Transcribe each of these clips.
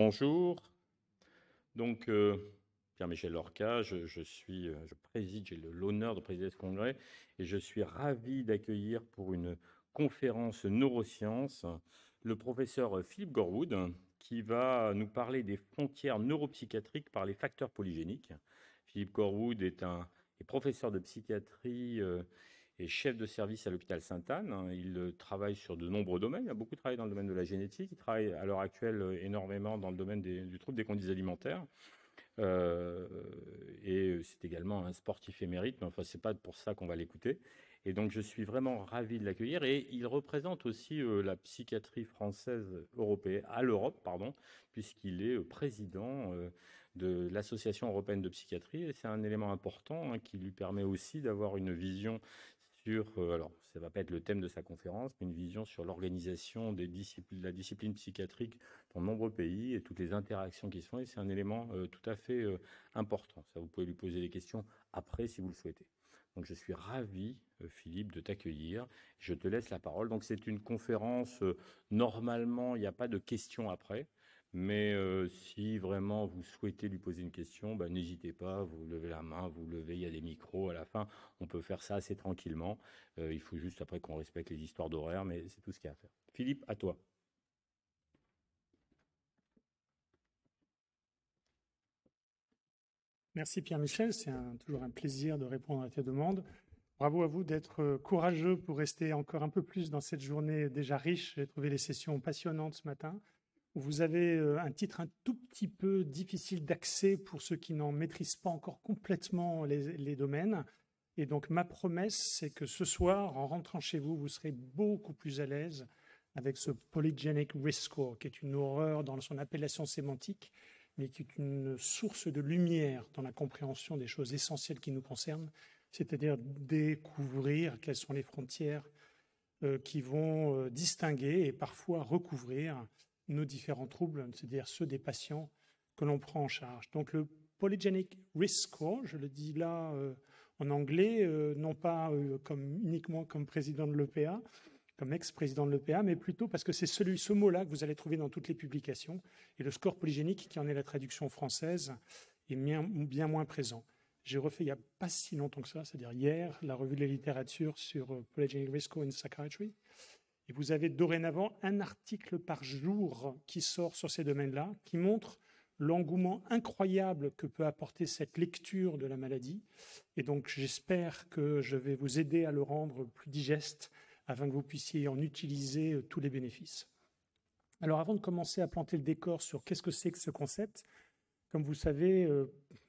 Bonjour, donc Pierre-Michel Lorca, je préside, j'ai l'honneur de présider ce congrès et je suis ravi d'accueillir pour une conférence neurosciences le professeur Philippe Gorwood qui va nous parler des frontières neuropsychiatriques par les facteurs polygéniques. Philippe Gorwood est professeur de psychiatrie et chef de service à l'hôpital Sainte-Anne. Il travaille sur de nombreux domaines. Il a beaucoup travaillé dans le domaine de la génétique. Il travaille à l'heure actuelle énormément dans le domaine du trouble des conduites alimentaires. Euh, et c'est également un sportif émérite, mais enfin, c'est pas pour ça qu'on va l'écouter. Et donc, je suis vraiment ravi de l'accueillir. Et il représente aussi la psychiatrie française européenne, à l'Europe, pardon, puisqu'il est président de l'Association européenne de psychiatrie. Et c'est un élément important qui lui permet aussi d'avoir une vision sur, alors ça ne va pas être le thème de sa conférence, mais une vision sur l'organisation de la discipline psychiatrique dans de nombreux pays et toutes les interactions qui se font. Et c'est un élément tout à fait important. Ça, vous pouvez lui poser des questions après si vous le souhaitez. Donc je suis ravi, Philippe, de t'accueillir. Je te laisse la parole. Donc c'est une conférence, normalement, il n'y a pas de questions après. Mais si vraiment vous souhaitez lui poser une question, n'hésitez pas, vous levez la main, vous levez, il y a des micros à la fin. On peut faire ça assez tranquillement. Il faut juste après qu'on respecte les histoires d'horaire, mais c'est tout ce qu'il y a à faire. Philippe, à toi. Merci Pierre-Michel, c'est toujours un plaisir de répondre à tes demandes. Bravo à vous d'être courageux pour rester encore un peu plus dans cette journée déjà riche. J'ai trouvé les sessions passionnantes ce matin. Vous avez un titre un tout petit peu difficile d'accès pour ceux qui n'en maîtrisent pas encore complètement les domaines. Et donc ma promesse, c'est que ce soir, en rentrant chez vous, vous serez beaucoup plus à l'aise avec ce Polygenic Risk Score, qui est une horreur dans son appellation sémantique, mais qui est une source de lumière dans la compréhension des choses essentielles qui nous concernent, c'est-à-dire découvrir quelles sont les frontières qui vont distinguer et parfois recouvrir nos différents troubles, c'est-à-dire ceux des patients que l'on prend en charge. Donc le Polygenic Risk Score, je le dis là en anglais, non pas uniquement comme président de l'EPA, comme ex-président de l'EPA, mais plutôt parce que c'est ce mot-là que vous allez trouver dans toutes les publications. Et le score polygénique, qui en est la traduction française, est bien moins présent. J'ai refait il n'y a pas si longtemps que ça, c'est-à-dire hier, la revue de la littérature sur Polygenic Risk Score in Psychiatry. Et vous avez dorénavant un article par jour qui sort sur ces domaines-là, qui montre l'engouement incroyable que peut apporter cette lecture de la maladie. Et donc j'espère que je vais vous aider à le rendre plus digeste afin que vous puissiez en utiliser tous les bénéfices. Alors avant de commencer à planter le décor sur qu'est-ce que c'est que ce concept, comme vous savez,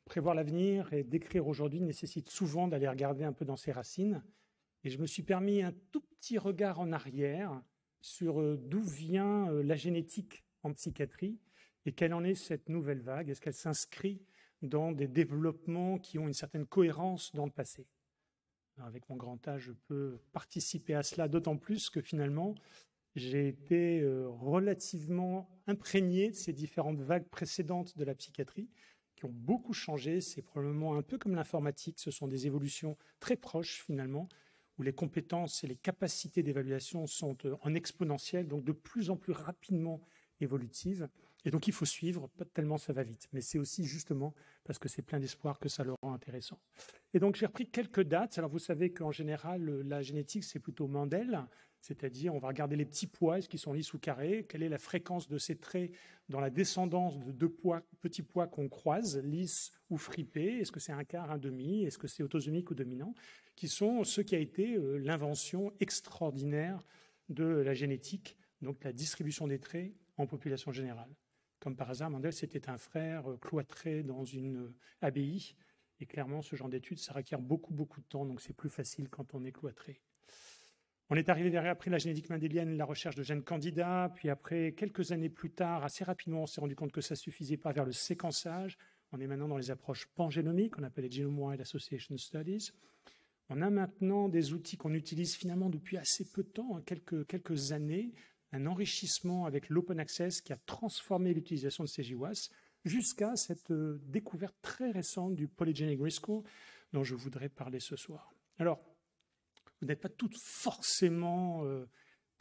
prévoir l'avenir et décrire aujourd'hui nécessite souvent d'aller regarder un peu dans ses racines. Et je me suis permis un tout petit regard en arrière sur d'où vient la génétique en psychiatrie et quelle en est cette nouvelle vague. Est-ce qu'elle s'inscrit dans des développements qui ont une certaine cohérence dans le passé? Alors avec mon grand âge, je peux participer à cela, d'autant plus que finalement, j'ai été relativement imprégné de ces différentes vagues précédentes de la psychiatrie qui ont beaucoup changé. C'est probablement un peu comme l'informatique, ce sont des évolutions très proches finalement, où les compétences et les capacités d'évaluation sont en exponentielle, donc de plus en plus rapidement évolutives. Et donc il faut suivre, pas tellement ça va vite, mais c'est aussi justement parce que c'est plein d'espoir que ça le rend intéressant. Et donc j'ai repris quelques dates. Alors vous savez qu'en général, la génétique, c'est plutôt Mendel, c'est-à-dire on va regarder les petits poids, est-ce qu'ils sont lisses ou carrés, quelle est la fréquence de ces traits dans la descendance de deux petits poids qu'on croise, lisses ou fripés, est-ce que c'est un quart, un demi, est-ce que c'est autosomique ou dominant, qui sont ce qui a été l'invention extraordinaire de la génétique, donc la distribution des traits en population générale. Comme par hasard, Mendel, c'était un frère cloîtré dans une abbaye. Et clairement, ce genre d'études, ça requiert beaucoup, beaucoup de temps. Donc, c'est plus facile quand on est cloîtré. On est arrivé après la génétique mendélienne, la recherche de gènes candidats. Puis après, quelques années plus tard, assez rapidement, on s'est rendu compte que ça ne suffisait pas vers le séquençage. On est maintenant dans les approches pangénomiques, qu'on appelle les Genome-Wide Association Studies. On a maintenant des outils qu'on utilise finalement depuis assez peu de temps, quelques années, un enrichissement avec l'open access qui a transformé l'utilisation de ces GWAS jusqu'à cette découverte très récente du Polygenic Risk Score dont je voudrais parler ce soir. Alors, vous n'êtes pas toutes forcément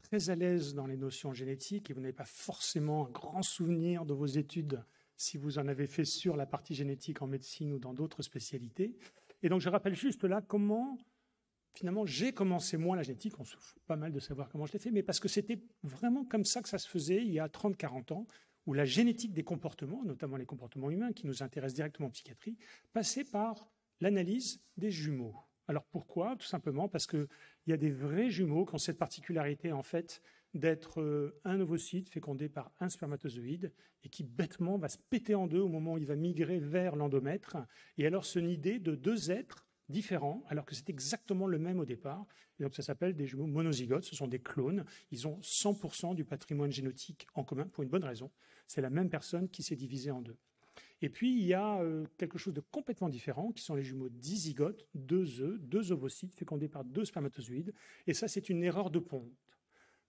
très à l'aise dans les notions génétiques et vous n'avez pas forcément un grand souvenir de vos études si vous en avez fait sur la partie génétique en médecine ou dans d'autres spécialités. Et donc, je rappelle juste là comment, finalement, j'ai commencé, moi, la génétique. On se fout pas mal de savoir comment je l'ai fait, mais parce que c'était vraiment comme ça que ça se faisait il y a 30-40 ans, où la génétique des comportements, notamment les comportements humains qui nous intéressent directement en psychiatrie, passait par l'analyse des jumeaux. Alors pourquoi? Tout simplement parce qu'il y a des vrais jumeaux qui ont cette particularité, en fait, d'être un ovocyte fécondé par un spermatozoïde et qui, bêtement, va se péter en deux au moment où il va migrer vers l'endomètre et alors se nider de deux êtres différents, alors que c'est exactement le même au départ. Et donc ça s'appelle des jumeaux monozygotes, ce sont des clones. Ils ont 100% du patrimoine génétique en commun, pour une bonne raison. C'est la même personne qui s'est divisée en deux. Et puis, il y a quelque chose de complètement différent, qui sont les jumeaux dizygotes, deux œufs, deux ovocytes fécondés par deux spermatozoïdes. Et ça, c'est une erreur de ponte.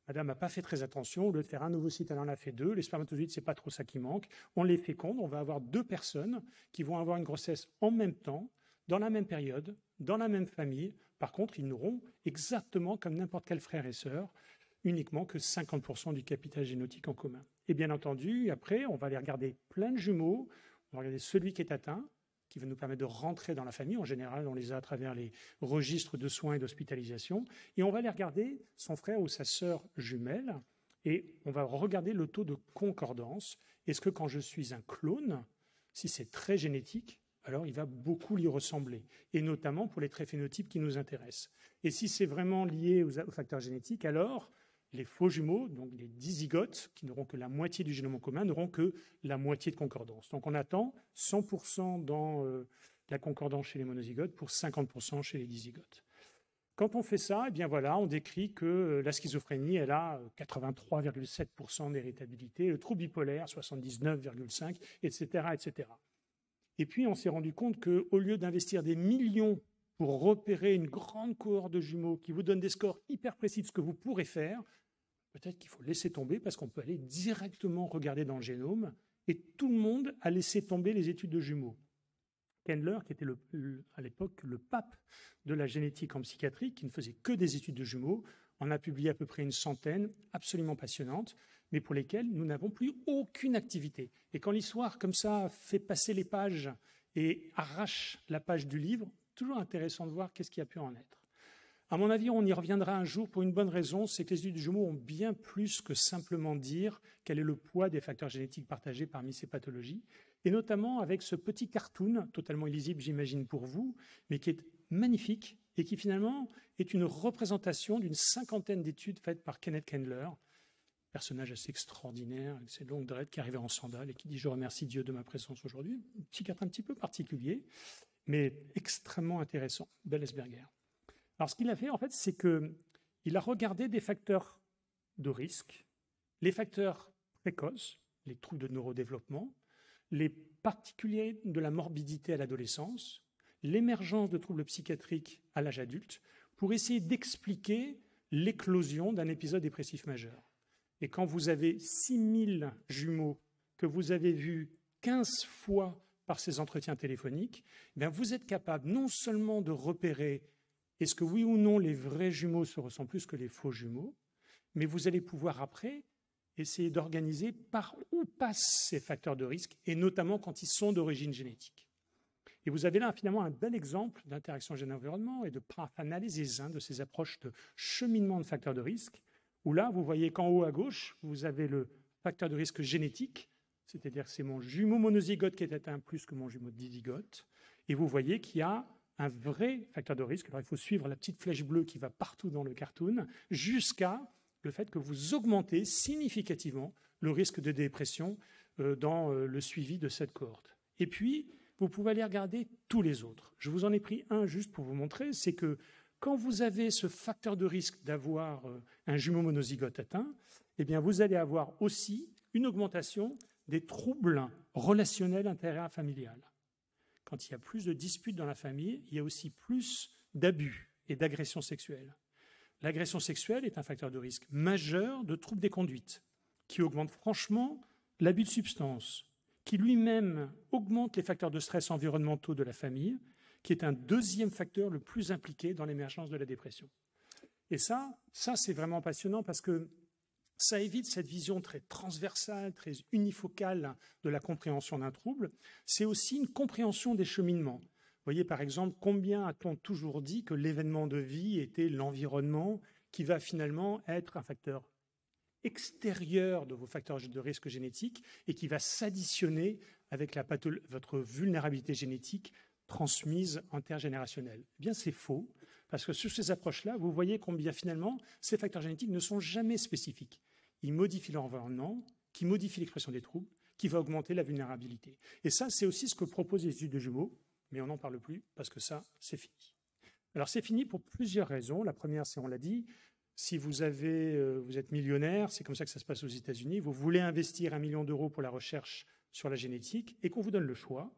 Madame n'a pas fait très attention. Au lieu de faire un ovocyte, elle en a fait deux. Les spermatozoïdes, c'est pas trop ça qui manque. On les féconde. On va avoir deux personnes qui vont avoir une grossesse en même temps, dans la même période, dans la même famille. Par contre, ils n'auront exactement comme n'importe quel frère et sœur, uniquement que 50% du capital génétique en commun. Et bien entendu, après, on va aller regarder plein de jumeaux. On va regarder celui qui est atteint, qui va nous permettre de rentrer dans la famille. En général, on les a à travers les registres de soins et d'hospitalisation. Et on va aller regarder son frère ou sa sœur jumelle. Et on va regarder le taux de concordance. Est-ce que quand je suis un clone, si c'est très génétique, alors il va beaucoup lui ressembler. Et notamment pour les traits phénotypes qui nous intéressent. Et si c'est vraiment lié aux facteurs génétiques, alors les faux jumeaux, donc les dizygotes, qui n'auront que la moitié du génome en commun, n'auront que la moitié de concordance. Donc on attend 100% dans la concordance chez les monozygotes pour 50% chez les dizygotes. Quand on fait ça, eh bien voilà, on décrit que la schizophrénie, elle a 83,7% d'héritabilité, le trouble bipolaire, 79,5%, etc., etc. Et puis on s'est rendu compte qu'au lieu d'investir des millions pour repérer une grande cohorte de jumeaux qui vous donne des scores hyper précis de ce que vous pourrez faire, peut-être qu'il faut laisser tomber parce qu'on peut aller directement regarder dans le génome et tout le monde a laissé tomber les études de jumeaux. Kendler, qui était à l'époque le pape de la génétique en psychiatrie, qui ne faisait que des études de jumeaux, en a publié à peu près une centaine, absolument passionnantes, mais pour lesquelles nous n'avons plus aucune activité. Et quand l'histoire, comme ça, fait passer les pages et arrache la page du livre, toujours intéressant de voir qu'est-ce qui a pu en être. À mon avis, on y reviendra un jour pour une bonne raison, c'est que les études de jumeaux ont bien plus que simplement dire quel est le poids des facteurs génétiques partagés parmi ces pathologies, et notamment avec ce petit cartoon, totalement illisible j'imagine pour vous, mais qui est magnifique et qui finalement est une représentation d'une 50aine d'études faites par Kenneth Kendler, personnage assez extraordinaire, avec ses longues dreads, qui arrivait en sandales et qui dit « Je remercie Dieu de ma présence aujourd'hui ». Un psychiatre un petit peu particulier, mais extrêmement intéressant, Bellesberger. Alors, ce qu'il a fait, en fait, c'est qu'il a regardé des facteurs de risque, les facteurs précoces, les troubles de neurodéveloppement, les particuliers de la morbidité à l'adolescence, l'émergence de troubles psychiatriques à l'âge adulte, pour essayer d'expliquer l'éclosion d'un épisode dépressif majeur. Et quand vous avez 6000 jumeaux que vous avez vus 15 fois par ces entretiens téléphoniques, bien vous êtes capable non seulement de repérer est-ce que oui ou non les vrais jumeaux se ressemblent plus que les faux jumeaux, mais vous allez pouvoir après essayer d'organiser par où passent ces facteurs de risque, et notamment quand ils sont d'origine génétique. Et vous avez là finalement un bel exemple d'interaction gène-environnement et de path analysis, de ces approches de cheminement de facteurs de risque, où là, vous voyez qu'en haut à gauche, vous avez le facteur de risque génétique, c'est-à-dire que c'est mon jumeau monozygote qui est atteint plus que mon jumeau dizygote, et vous voyez qu'il y a un vrai facteur de risque. Alors, il faut suivre la petite flèche bleue qui va partout dans le cartoon, jusqu'à le fait que vous augmentez significativement le risque de dépression dans le suivi de cette cohorte. Et puis, vous pouvez aller regarder tous les autres. Je vous en ai pris un juste pour vous montrer, c'est que quand vous avez ce facteur de risque d'avoir un jumeau monozygote atteint, eh bien vous allez avoir aussi une augmentation des troubles relationnels intrafamiliales. Quand il y a plus de disputes dans la famille, il y a aussi plus d'abus et d'agressions sexuelles. L'agression sexuelle est un facteur de risque majeur de troubles des conduites, qui augmente franchement l'abus de substances, qui lui-même augmente les facteurs de stress environnementaux de la famille, qui est un deuxième facteur le plus impliqué dans l'émergence de la dépression. Et ça c'est vraiment passionnant parce que ça évite cette vision très transversale, très unifocale de la compréhension d'un trouble. C'est aussi une compréhension des cheminements. Vous voyez, par exemple, combien a-t-on toujours dit que l'événement de vie était l'environnement qui va finalement être un facteur extérieur de vos facteurs de risque génétique et qui va s'additionner avec votre vulnérabilité génétique transmise intergénérationnelle. Eh bien, c'est faux, parce que sur ces approches-là, vous voyez combien finalement ces facteurs génétiques ne sont jamais spécifiques. Ils modifient l'environnement, qui modifie l'expression des troubles, qui va augmenter la vulnérabilité. Et ça, c'est aussi ce que proposent les études de jumeaux, mais on n'en parle plus parce que ça, c'est fini. Alors, c'est fini pour plusieurs raisons. La première, c'est, on l'a dit, si vous êtes millionnaire, c'est comme ça que ça se passe aux États-Unis, vous voulez investir 1 million d'euros pour la recherche sur la génétique et qu'on vous donne le choix,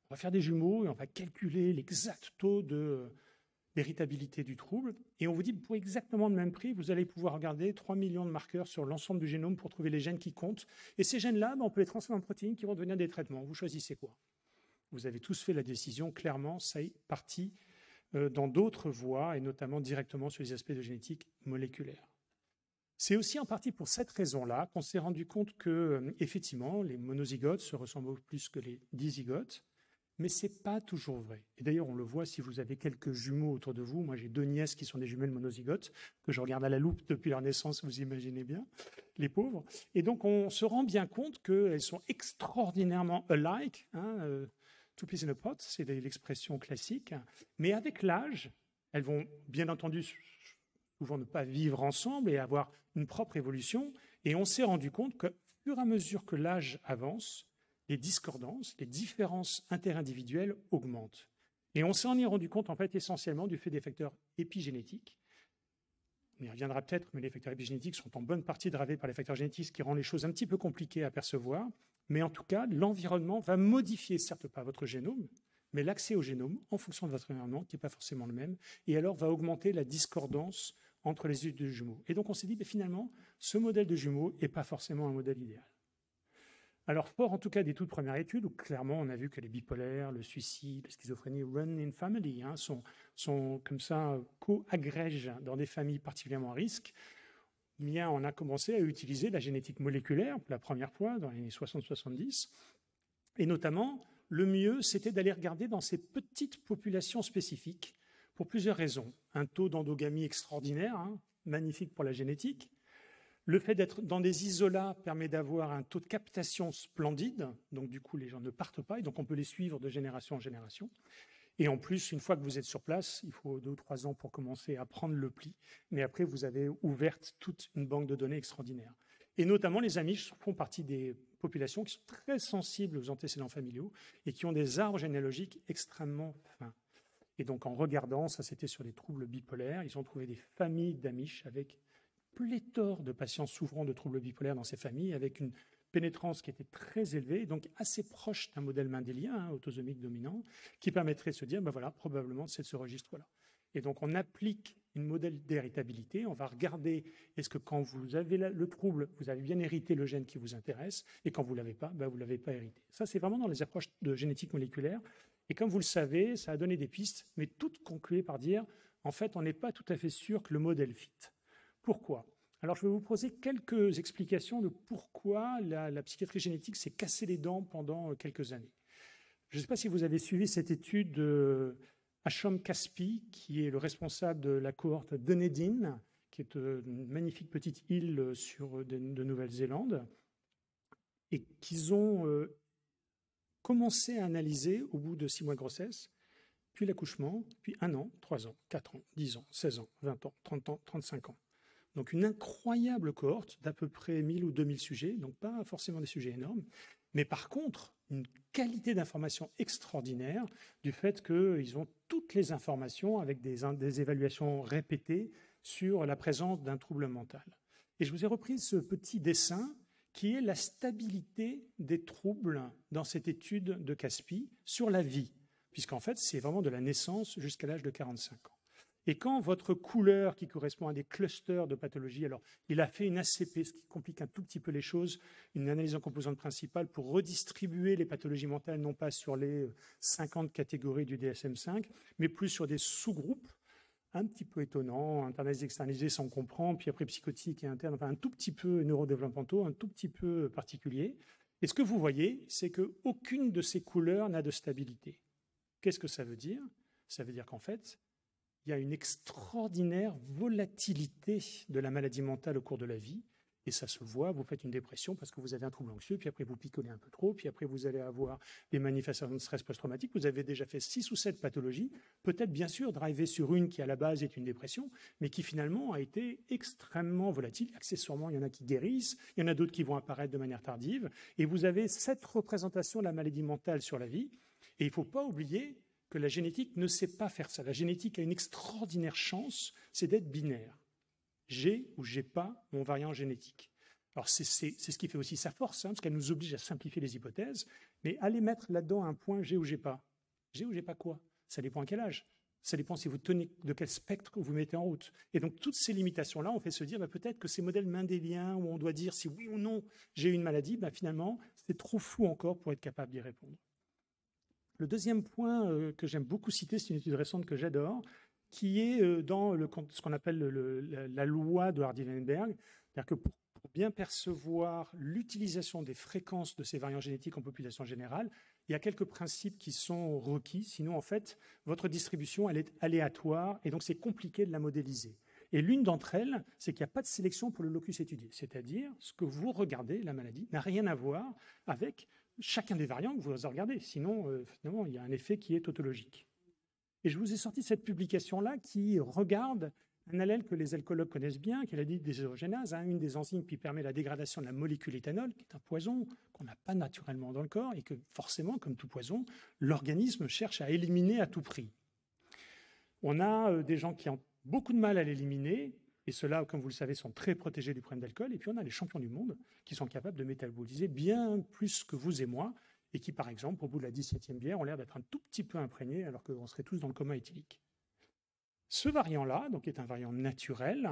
on va faire des jumeaux et on va calculer l'exact taux d'héritabilité du trouble. Et on vous dit, pour exactement le même prix, vous allez pouvoir regarder 3 millions de marqueurs sur l'ensemble du génome pour trouver les gènes qui comptent. Et ces gènes-là, on peut les transformer en protéines qui vont devenir des traitements. Vous choisissez quoi? Vous avez tous fait la décision, clairement, ça est parti dans d'autres voies, et notamment directement sur les aspects de génétique moléculaire. C'est aussi en partie pour cette raison-là qu'on s'est rendu compte que, effectivement, les monozygotes se ressemblent plus que les dizygotes, mais ce n'est pas toujours vrai. Et d'ailleurs, on le voit si vous avez quelques jumeaux autour de vous. Moi, j'ai 2 nièces qui sont des jumelles monozygotes, que je regarde à la loupe depuis leur naissance, vous imaginez bien, les pauvres. Et donc, on se rend bien compte qu'elles sont extraordinairement alike, two peas in a pot, c'est l'expression classique. Mais avec l'âge, elles vont bien entendu souvent ne pas vivre ensemble et avoir une propre évolution. Et on s'est rendu compte qu'au fur et à mesure que l'âge avance, les discordances, les différences interindividuelles augmentent. Et on s'en est rendu compte en fait essentiellement du fait des facteurs épigénétiques. On y reviendra peut-être, mais les facteurs épigénétiques sont en bonne partie dravés par les facteurs génétiques, ce qui rend les choses un petit peu compliquées à percevoir. Mais en tout cas, l'environnement va modifier, certes pas votre génome, mais l'accès au génome en fonction de votre environnement, qui n'est pas forcément le même, et alors va augmenter la discordance entre les études de jumeaux. Et donc on s'est dit, finalement, ce modèle de jumeaux n'est pas forcément un modèle idéal. Alors, fort en tout cas des toutes premières études, où clairement on a vu que les bipolaires, le suicide, la schizophrénie run in family, sont comme ça co-agrègent dans des familles particulièrement à risque, bien on a commencé à utiliser la génétique moléculaire pour la première fois dans les années 60-70. Et notamment, le mieux, c'était d'aller regarder dans ces petites populations spécifiques pour plusieurs raisons. Un taux d'endogamie extraordinaire, magnifique pour la génétique. Le fait d'être dans des isolats permet d'avoir un taux de captation splendide, donc du coup les gens ne partent pas, et donc on peut les suivre de génération en génération. Et en plus, une fois que vous êtes sur place, il faut 2 ou 3 ans pour commencer à prendre le pli, mais après vous avez ouverte toute une banque de données extraordinaire. Et notamment les Amish font partie des populations qui sont très sensibles aux antécédents familiaux et qui ont des arbres généalogiques extrêmement fins. Et donc en regardant, ça c'était sur les troubles bipolaires, ils ont trouvé des familles d'Amish avec pléthore de patients souffrant de troubles bipolaires dans ces familles, avec une pénétrance qui était très élevée, donc assez proche d'un modèle mendélien, autosomique dominant, qui permettrait de se dire, voilà, probablement c'est ce registre-là. Et donc on applique une modèle d'héritabilité, on va regarder, est-ce que quand vous avez le trouble, vous avez bien hérité le gène qui vous intéresse, et quand vous ne l'avez pas, vous ne l'avez pas hérité. Ça, c'est vraiment dans les approches de génétique moléculaire. Et comme vous le savez, ça a donné des pistes, mais toutes concluées par dire, en fait, on n'est pas tout à fait sûr que le modèle fit. Pourquoi? Alors, je vais vous poser quelques explications de pourquoi la psychiatrie génétique s'est cassée les dents pendant quelques années. Je ne sais pas si vous avez suivi cette étude de Ashom Kaspi, qui est le responsable de la cohorte Dunedin, qui est une magnifique petite île de Nouvelle-Zélande, et qu'ils ont commencé à analyser au bout de 6 mois de grossesse, puis l'accouchement, puis 1 an, 3 ans, 4 ans, 10 ans, 16 ans, 20 ans, 30 ans, 35 ans. Donc une incroyable cohorte d'à peu près 1000 ou 2000 sujets, donc pas forcément des sujets énormes, mais par contre, une qualité d'information extraordinaire du fait qu'ils ont toutes les informations avec des évaluations répétées sur la présence d'un trouble mental. Et je vous ai repris ce petit dessin qui est la stabilité des troubles dans cette étude de Kaspi sur la vie, puisqu'en fait, c'est vraiment de la naissance jusqu'à l'âge de 45 ans. Et quand votre couleur, qui correspond à des clusters de pathologies, alors il a fait une ACP, ce qui complique un tout petit peu les choses, une analyse en composantes principales pour redistribuer les pathologies mentales, non pas sur les 50 catégories du DSM-5, mais plus sur des sous-groupes, un petit peu étonnants, internalisés, externalisés, ça on comprend, puis après psychotiques et internes, enfin un tout petit peu neurodéveloppementaux, un tout petit peu particulier. Et ce que vous voyez, c'est qu'aucune de ces couleurs n'a de stabilité. Qu'est-ce que ça veut dire? Ça veut dire qu'en fait, il y a une extraordinaire volatilité de la maladie mentale au cours de la vie. Et ça se voit, vous faites une dépression parce que vous avez un trouble anxieux, puis après vous picolez un peu trop, puis après vous allez avoir des manifestations de stress post-traumatique. Vous avez déjà fait 6 ou 7 pathologies, peut-être bien sûr driver sur une qui à la base est une dépression, mais qui finalement a été extrêmement volatile. Accessoirement, il y en a qui guérissent, il y en a d'autres qui vont apparaître de manière tardive. Et vous avez cette représentation de la maladie mentale sur la vie. Et il ne faut pas oublier que la génétique ne sait pas faire ça. La génétique a une extraordinaire chance, c'est d'être binaire. J'ai ou j'ai pas mon variant génétique. Alors c'est ce qui fait aussi sa force, parce qu'elle nous oblige à simplifier les hypothèses, mais allez mettre là-dedans un point j'ai ou j'ai pas. J'ai ou j'ai pas quoi? Ça dépend à quel âge. Ça dépend si vous tenez de quel spectre vous mettez en route. Et donc toutes ces limitations-là, on fait se dire peut-être que ces modèles mendéliens où on doit dire si oui ou non j'ai une maladie, finalement c'est trop flou encore pour être capable d'y répondre. Le deuxième point que j'aime beaucoup citer, c'est une étude récente que j'adore, qui est dans ce qu'on appelle la loi de Hardy-Weinberg. C'est-à-dire que pour bien percevoir l'utilisation des fréquences de ces variants génétiques en population générale, il y a quelques principes qui sont requis. Sinon, en fait, votre distribution, elle est aléatoire et donc c'est compliqué de la modéliser. Et l'une d'entre elles, c'est qu'il n'y a pas de sélection pour le locus étudié. C'est-à-dire, ce que vous regardez, la maladie, n'a rien à voir avec chacun des variants que vous regardez. Sinon, finalement, il y a un effet qui est tautologique. Et je vous ai sorti cette publication-là qui regarde un allèle que les alcoologues connaissent bien, qui est la déshydrogénase, une des enzymes qui permet la dégradation de la molécule éthanol, qui est un poison qu'on n'a pas naturellement dans le corps et que forcément, comme tout poison, l'organisme cherche à éliminer à tout prix. On a des gens qui ont beaucoup de mal à l'éliminer, et ceux-là, comme vous le savez, sont très protégés du problème d'alcool. Et puis on a les champions du monde qui sont capables de métaboliser bien plus que vous et moi, et qui, par exemple, au bout de la 17e bière, ont l'air d'être un tout petit peu imprégnés, alors qu'on serait tous dans le coma éthylique. Ce variant-là, donc, qui est un variant naturel,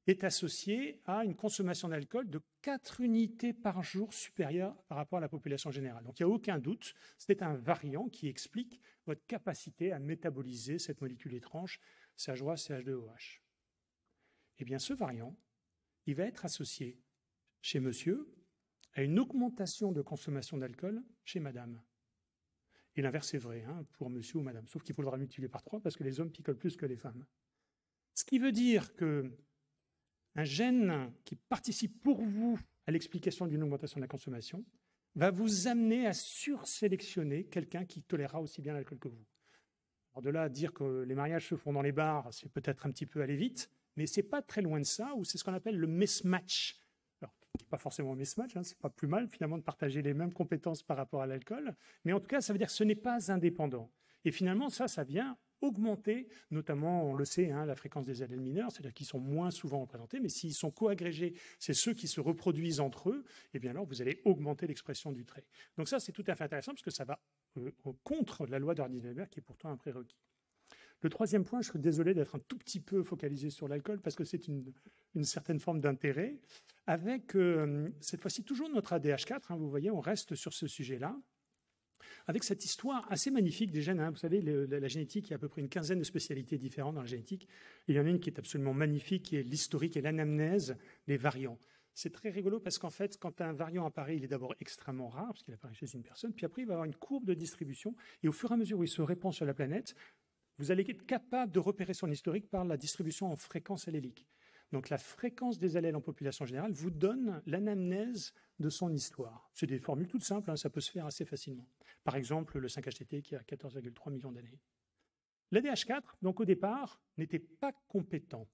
est associé à une consommation d'alcool de 4 unités par jour supérieure par rapport à la population générale. Donc il n'y a aucun doute, c'est un variant qui explique votre capacité à métaboliser cette molécule étrange, CH3, CH2OH. Eh bien, ce variant, il va être associé chez monsieur à une augmentation de consommation d'alcool chez madame. Et l'inverse est vrai pour monsieur ou madame, sauf qu'il faudra multiplier par 3 parce que les hommes picolent plus que les femmes. Ce qui veut dire qu'un gène qui participe pour vous à l'explication d'une augmentation de la consommation va vous amener à sursélectionner quelqu'un qui tolérera aussi bien l'alcool que vous. Alors de là à dire que les mariages se font dans les bars, c'est peut-être un petit peu aller vite, mais c'est pas très loin de ça, ou c'est ce qu'on appelle le mismatch. Alors, qui n'est pas forcément un mismatch, c'est pas plus mal finalement de partager les mêmes compétences par rapport à l'alcool, mais en tout cas, ça veut dire que ce n'est pas indépendant. Et finalement, ça vient augmenter, notamment, on le sait, la fréquence des allèles mineurs, c'est-à-dire qu'ils sont moins souvent représentés, mais s'ils sont coagrégés, c'est ceux qui se reproduisent entre eux, et bien alors vous allez augmenter l'expression du trait. Donc ça, c'est tout à fait intéressant, parce que ça va contre la loi de Hardy-Weinberg, qui est pourtant un prérequis. Le troisième point, je suis désolé d'être un tout petit peu focalisé sur l'alcool, parce que c'est une certaine forme d'intérêt, avec cette fois-ci toujours notre ADH4, vous voyez, on reste sur ce sujet-là, avec cette histoire assez magnifique des gènes. Vous savez, la génétique, il y a à peu près une quinzaine de spécialités différentes dans la génétique. Et il y en a une qui est absolument magnifique, qui est l'historique et l'anamnèse des variants. C'est très rigolo parce qu'en fait, quand un variant apparaît, il est d'abord extrêmement rare, parce qu'il apparaît chez une personne, puis après, il va avoir une courbe de distribution, et au fur et à mesure où il se répand sur la planète, vous allez être capable de repérer son historique par la distribution en fréquence allélique. Donc la fréquence des allèles en population générale vous donne l'anamnèse de son histoire. C'est des formules toutes simples, ça peut se faire assez facilement. Par exemple, le 5-HTT qui a 14,3 millions d'années. L'ADH4, donc au départ, n'était pas compétent,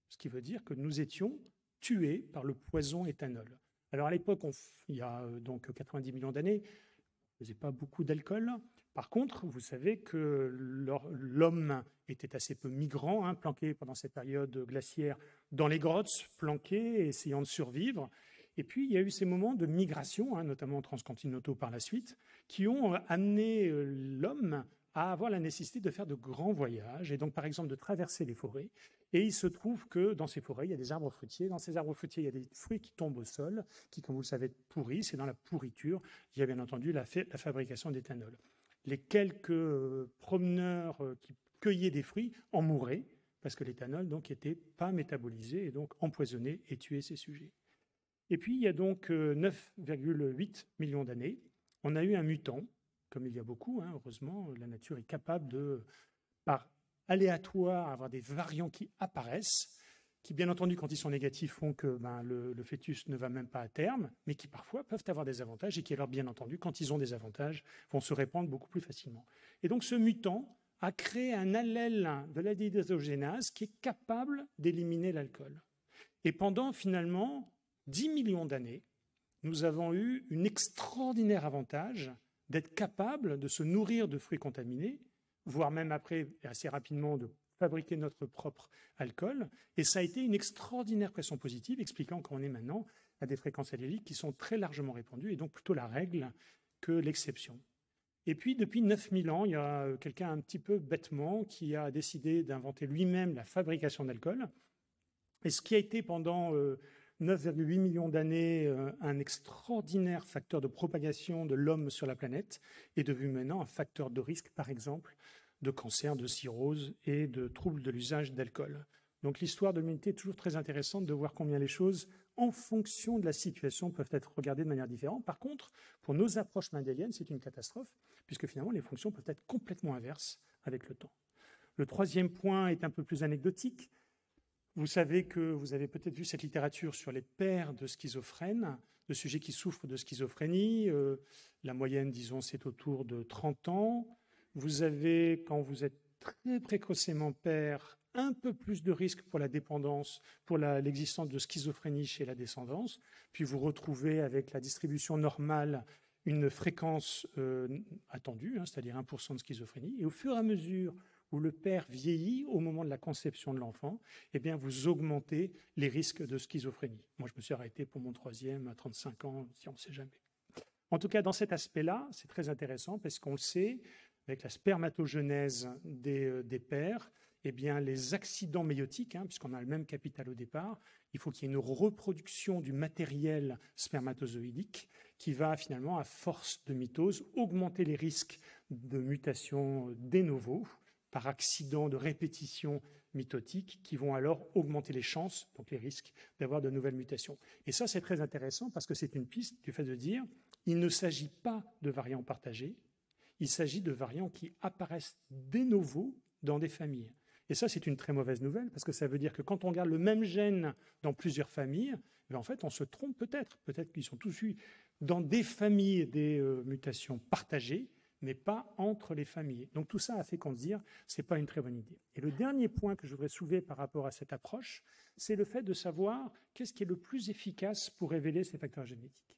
ce qui veut dire que nous étions tués par le poison éthanol. Alors à l'époque, il y a donc 90 millions d'années, on ne faisait pas beaucoup d'alcool. Par contre, vous savez que l'homme était assez peu migrant, planqué pendant cette période glaciaire dans les grottes, planqué, essayant de survivre. Et puis, il y a eu ces moments de migration, notamment transcontinentaux par la suite, qui ont amené l'homme à avoir la nécessité de faire de grands voyages, et donc par exemple de traverser les forêts. Et il se trouve que dans ces forêts, il y a des arbres fruitiers. Dans ces arbres fruitiers, il y a des fruits qui tombent au sol, qui, comme vous le savez, pourrissent. Et dans la pourriture, il y a bien entendu la fabrication d'éthanol. Les quelques promeneurs qui cueillaient des fruits en mouraient, parce que l'éthanol n'était pas métabolisé et donc empoisonné et tué ces sujets. Et puis, il y a donc 9,8 millions d'années, on a eu un mutant, comme il y a beaucoup, heureusement, la nature est capable de, par aléatoire, avoir des variants qui apparaissent, qui, bien entendu, quand ils sont négatifs, font que le fœtus ne va même pas à terme, mais qui parfois peuvent avoir des avantages et qui, alors, bien entendu, quand ils ont des avantages, vont se répandre beaucoup plus facilement. Et donc, ce mutant a créé un allèle de la déshydrogénase qui est capable d'éliminer l'alcool. Et pendant, finalement, 10 millions d'années, nous avons eu un extraordinaire avantage d'être capable de se nourrir de fruits contaminés, voire même après, assez rapidement, de fabriquer notre propre alcool. Et ça a été une extraordinaire pression positive, expliquant qu'on est maintenant à des fréquences alléliques qui sont très largement répandues, et donc plutôt la règle que l'exception. Et puis, depuis 9000 ans, il y a quelqu'un un petit peu bêtement qui a décidé d'inventer lui-même la fabrication d'alcool. Et ce qui a été pendant 9,8 millions d'années un extraordinaire facteur de propagation de l'homme sur la planète est devenu maintenant un facteur de risque, par exemple, de cancer, de cirrhose et de troubles de l'usage d'alcool. Donc l'histoire de l'humanité est toujours très intéressante de voir combien les choses, en fonction de la situation, peuvent être regardées de manière différente. Par contre, pour nos approches mendéliennes, c'est une catastrophe, puisque finalement les fonctions peuvent être complètement inverses avec le temps. Le troisième point est un peu plus anecdotique. Vous savez que vous avez peut-être vu cette littérature sur les pères de schizophrènes, de sujets qui souffrent de schizophrénie. La moyenne, disons, c'est autour de 30 ans. Vous avez, quand vous êtes très précocement père, un peu plus de risque pour la dépendance, pour l'existence de schizophrénie chez la descendance. Puis vous retrouvez avec la distribution normale une fréquence attendue, c'est-à-dire 1% de schizophrénie. Et au fur et à mesure où le père vieillit au moment de la conception de l'enfant, eh bien, vous augmentez les risques de schizophrénie. Moi, je me suis arrêté pour mon troisième à 35 ans, si on ne sait jamais. En tout cas, dans cet aspect-là, c'est très intéressant parce qu'on le sait, avec la spermatogenèse des pères, eh bien, les accidents méiotiques, puisqu'on a le même capital au départ, il faut qu'il y ait une reproduction du matériel spermatozoïdique qui va finalement, à force de mitose, augmenter les risques de mutation de novo par accident de répétition mitotique qui vont alors augmenter les chances, donc les risques d'avoir de nouvelles mutations. Et ça, c'est très intéressant parce que c'est une piste du fait de dire il ne s'agit pas de variants partagés, il s'agit de variants qui apparaissent de novo dans des familles. Et ça, c'est une très mauvaise nouvelle parce que ça veut dire que quand on regarde le même gène dans plusieurs familles, en fait, on se trompe peut-être. Peut-être qu'ils sont tous eus dans des familles des mutations partagées, mais pas entre les familles. Donc tout ça a fait qu'on se dise ce n'est pas une très bonne idée. Et le dernier point que je voudrais soulever par rapport à cette approche, c'est le fait de savoir qu'est-ce qui est le plus efficace pour révéler ces facteurs génétiques.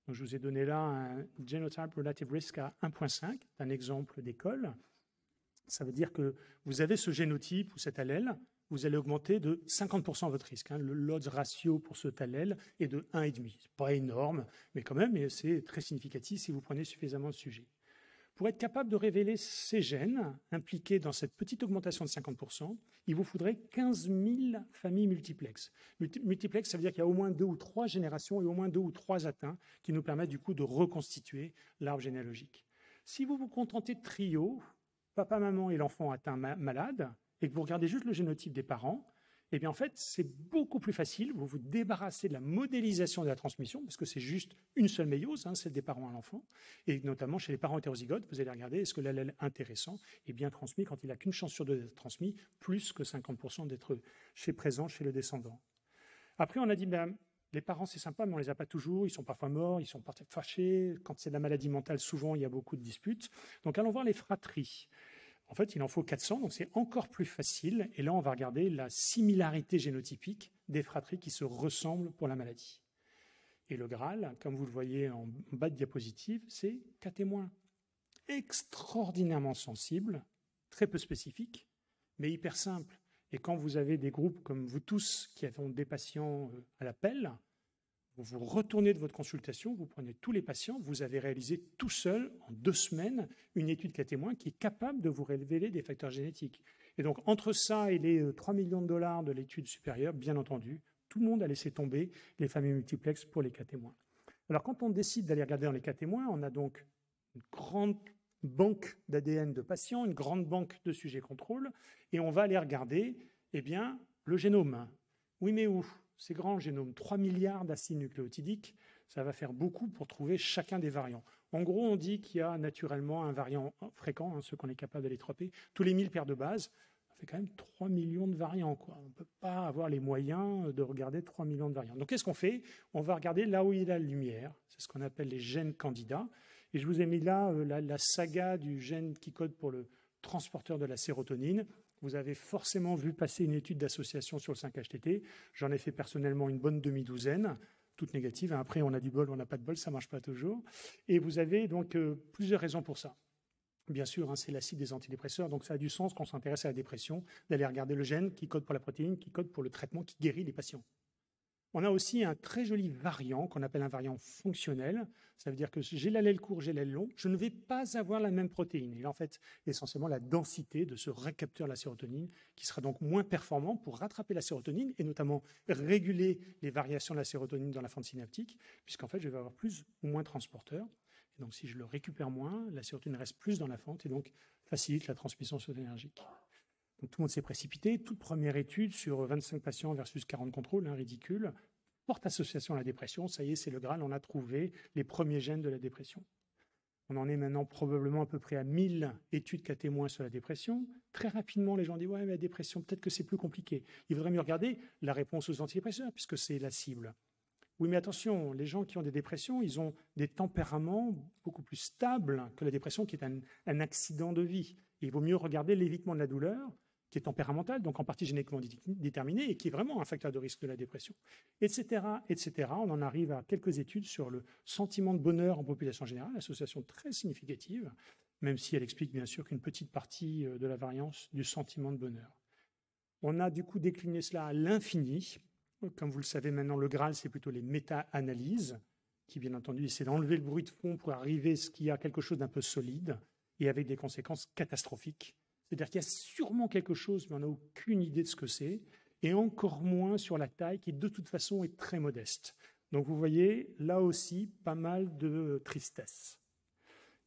Donc, je vous ai donné là un Genotype Relative Risk à 1,5, un exemple d'école. Ça veut dire que vous avez ce génotype ou cet allèle, vous allez augmenter de 50% votre risque. Le odds ratio pour cet allèle est de 1,5. Ce n'est pas énorme, mais quand même, c'est très significatif si vous prenez suffisamment de sujets. Pour être capable de révéler ces gènes impliqués dans cette petite augmentation de 50%, il vous faudrait 15 000 familles multiplexes. Multiplex, ça veut dire qu'il y a au moins 2 ou 3 générations et au moins 2 ou 3 atteints qui nous permettent du coup de reconstituer l'arbre généalogique. Si vous vous contentez de trio, papa, maman et l'enfant atteint malade, et que vous regardez juste le génotype des parents, eh bien en fait, c'est beaucoup plus facile. Vous vous débarrassez de la modélisation de la transmission, parce que c'est juste une seule méiose, celle des parents à l'enfant. Et notamment chez les parents hétérozygotes, vous allez regarder est-ce que l'allèle intéressant est bien transmis quand il n'a qu'une chance sur 2 d'être transmis, plus que 50% d'être présent chez le descendant. Après, on a dit, les parents, c'est sympa, mais on ne les a pas toujours. Ils sont parfois morts, ils sont parfois fâchés. Quand c'est de la maladie mentale, souvent, il y a beaucoup de disputes. Donc, allons voir les fratries. En fait, il en faut 400, donc c'est encore plus facile. Et là, on va regarder la similarité génotypique des fratries qui se ressemblent pour la maladie. Et le Graal, comme vous le voyez en bas de diapositive, c'est cas témoin. Extraordinairement sensible, très peu spécifique, mais hyper simple. Et quand vous avez des groupes comme vous tous qui ont des patients à l'appel, vous retournez de votre consultation, vous prenez tous les patients, vous avez réalisé tout seul, en 2 semaines, une étude cas témoin qui est capable de vous révéler des facteurs génétiques. Et donc, entre ça et les 3 millions de dollars de l'étude supérieure, bien entendu, tout le monde a laissé tomber les familles multiplexes pour les cas témoins. Alors, quand on décide d'aller regarder dans les cas témoins, on a donc une grande banque d'ADN de patients, une grande banque de sujets contrôle, et on va aller regarder Eh bien, le génome. Oui, mais où? C'est grand, le génome. 3 milliards d'acides nucléotidiques, ça va faire beaucoup pour trouver chacun des variants. En gros, on dit qu'il y a naturellement un variant fréquent, ceux qu'on est capable d'aller troper, tous les 1000 paires de bases. Ça fait quand même 3 millions de variants, quoi. On ne peut pas avoir les moyens de regarder 3 millions de variants. Donc, qu'est-ce qu'on fait? On va regarder là où il y a la lumière. C'est ce qu'on appelle les gènes candidats. Et je vous ai mis là la saga du gène qui code pour le transporteur de la sérotonine. Vous avez forcément vu passer une étude d'association sur le 5-HTT. J'en ai fait personnellement une bonne demi-douzaine, toutes négatives. Après, on a du bol, on n'a pas de bol, ça ne marche pas toujours. Et vous avez donc plusieurs raisons pour ça. Bien sûr, c'est l'acide des antidépresseurs, donc ça a du sens quand on s'intéresse à la dépression, d'aller regarder le gène qui code pour la protéine, qui code pour le traitement qui guérit les patients. On a aussi un très joli variant qu'on appelle un variant fonctionnel. Ça veut dire que j'ai l'allèle court, j'ai l'allèle long, je ne vais pas avoir la même protéine. Et là, en fait, essentiellement la densité de ce récepteur de la sérotonine qui sera donc moins performant pour rattraper la sérotonine et notamment réguler les variations de la sérotonine dans la fente synaptique, puisqu'en fait, je vais avoir plus ou moins transporteur. Et donc, si je le récupère moins, la sérotonine reste plus dans la fente et donc facilite la transmission sérotonergique. Donc, tout le monde s'est précipité. Toute première étude sur 25 patients versus 40 contrôles, ridicule. Forte association à la dépression. Ça y est, c'est le Graal. On a trouvé les premiers gènes de la dépression. On en est maintenant probablement à peu près à 1000 études cas témoins sur la dépression. Très rapidement, les gens disent « ouais, mais la dépression, peut-être que c'est plus compliqué. Il vaudrait mieux regarder la réponse aux antidépresseurs puisque c'est la cible. » Oui, mais attention, les gens qui ont des dépressions, ils ont des tempéraments beaucoup plus stables que la dépression qui est un accident de vie. Et il vaut mieux regarder l'évitement de la douleur qui est tempéramental, donc en partie génétiquement déterminé, et qui est vraiment un facteur de risque de la dépression, etc., etc. On en arrive à quelques études sur le sentiment de bonheur en population générale, association très significative, même si elle explique bien sûr qu'une petite partie de la variance du sentiment de bonheur. On a du coup décliné cela à l'infini. Comme vous le savez maintenant, le Graal, c'est plutôt les méta-analyses, qui bien entendu essaient d'enlever le bruit de fond pour arriver à ce qu'il y a quelque chose d'un peu solide, et avec des conséquences catastrophiques. C'est-à-dire qu'il y a sûrement quelque chose, mais on n'a aucune idée de ce que c'est, et encore moins sur la taille, qui de toute façon est très modeste. Donc vous voyez, là aussi, pas mal de tristesse.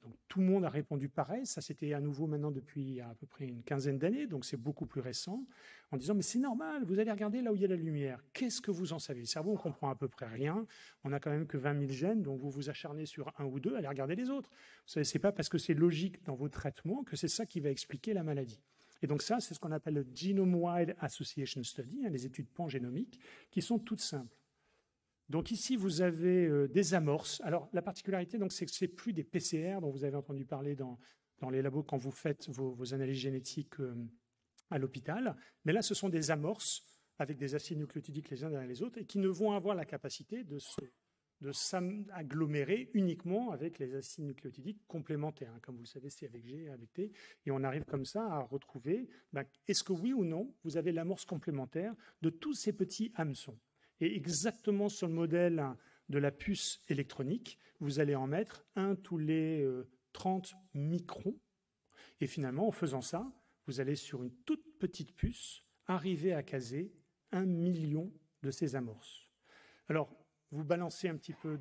Donc tout le monde a répondu pareil, ça c'était à nouveau maintenant depuis à peu près une quinzaine d'années, donc c'est beaucoup plus récent, en disant « mais c'est normal, vous allez regarder là où il y a la lumière, qu'est-ce que vous en savez ?» Le cerveau, on ne comprend à peu près rien, on n'a quand même que 20 000 gènes, donc vous vous acharnez sur un ou deux, allez regarder les autres. Vous savez, ce n'est pas parce que c'est logique dans vos traitements que c'est ça qui va expliquer la maladie. Et donc ça, c'est ce qu'on appelle le Genome-Wide Association Study, les études pangénomiques, qui sont toutes simples. Donc ici, vous avez des amorces. Alors, la particularité, c'est que ce n'est plus des PCR dont vous avez entendu parler dans les labos quand vous faites vos analyses génétiques à l'hôpital. Mais là, ce sont des amorces avec des acides nucléotidiques les uns derrière les autres et qui ne vont avoir la capacité de s'agglomérer uniquement avec les acides nucléotidiques complémentaires. Comme vous le savez, c'est avec G et avec T. Et on arrive comme ça à retrouver, est-ce que oui ou non, vous avez l'amorce complémentaire de tous ces petits hameçons. Et exactement sur le modèle de la puce électronique, vous allez en mettre un tous les 30 microns. Et finalement, en faisant ça, vous allez sur une toute petite puce arriver à caser 1 million de ces amorces. Alors, vous balancez un petit peu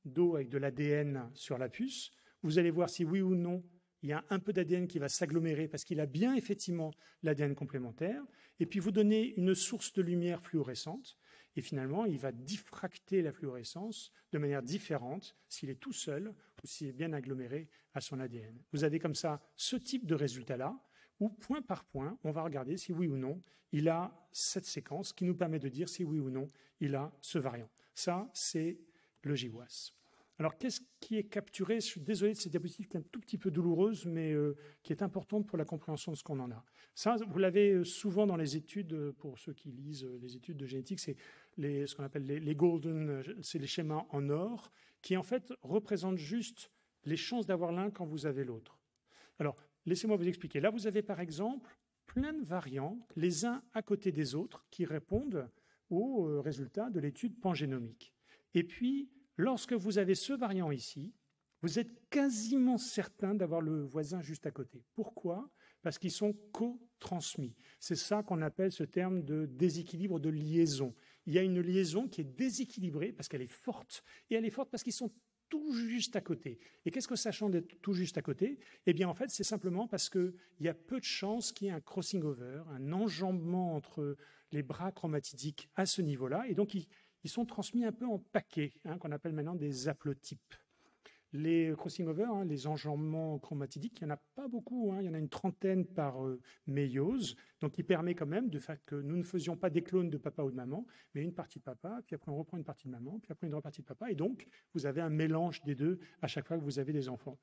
d'eau avec de l'ADN sur la puce, vous allez voir si oui ou non, il y a un peu d'ADN qui va s'agglomérer parce qu'il a bien effectivement l'ADN complémentaire, et puis vous donnez une source de lumière fluorescente, et finalement, il va diffracter la fluorescence de manière différente s'il est tout seul ou s'il est bien aggloméré à son ADN. Vous avez comme ça ce type de résultat-là, où point par point, on va regarder si oui ou non, il a cette séquence qui nous permet de dire si oui ou non, il a ce variant. Ça, c'est le GWAS. Alors, qu'est-ce qui est capturé? Je suis désolé de cette diapositive qui est un tout petit peu douloureuse, mais qui est importante pour la compréhension de ce qu'on en a. Ça, vous l'avez souvent dans les études, pour ceux qui lisent les études de génétique, c'est ce qu'on appelle les golden, c'est les schémas en or, qui en fait représentent juste les chances d'avoir l'un quand vous avez l'autre. Alors, laissez-moi vous expliquer. Là, vous avez par exemple plein de variants, les uns à côté des autres, qui répondent aux résultats de l'étude pangénomique. Et puis, lorsque vous avez ce variant ici, vous êtes quasiment certain d'avoir le voisin juste à côté. Pourquoi? Parce qu'ils sont co-transmis. C'est ça qu'on appelle ce terme de déséquilibre de liaison. Il y a une liaison qui est déséquilibrée parce qu'elle est forte. Et elle est forte parce qu'ils sont tout juste à côté. Et qu'est-ce que ça change d'être tout juste à côté? Eh bien, en fait, c'est simplement parce qu'il y a peu de chances qu'il y ait un crossing over, un enjambement entre les bras chromatidiques à ce niveau-là. Et donc, ils sont transmis un peu en paquets, qu'on appelle maintenant des haplotypes. Les crossing over, les enjambements chromatidiques, il n'y en a pas beaucoup, il y en a une trentaine par méiose, donc il permet quand même de faire que nous ne faisions pas des clones de papa ou de maman, mais une partie de papa, puis après on reprend une partie de maman, puis après une autre partie de papa, et donc vous avez un mélange des deux à chaque fois que vous avez des enfants.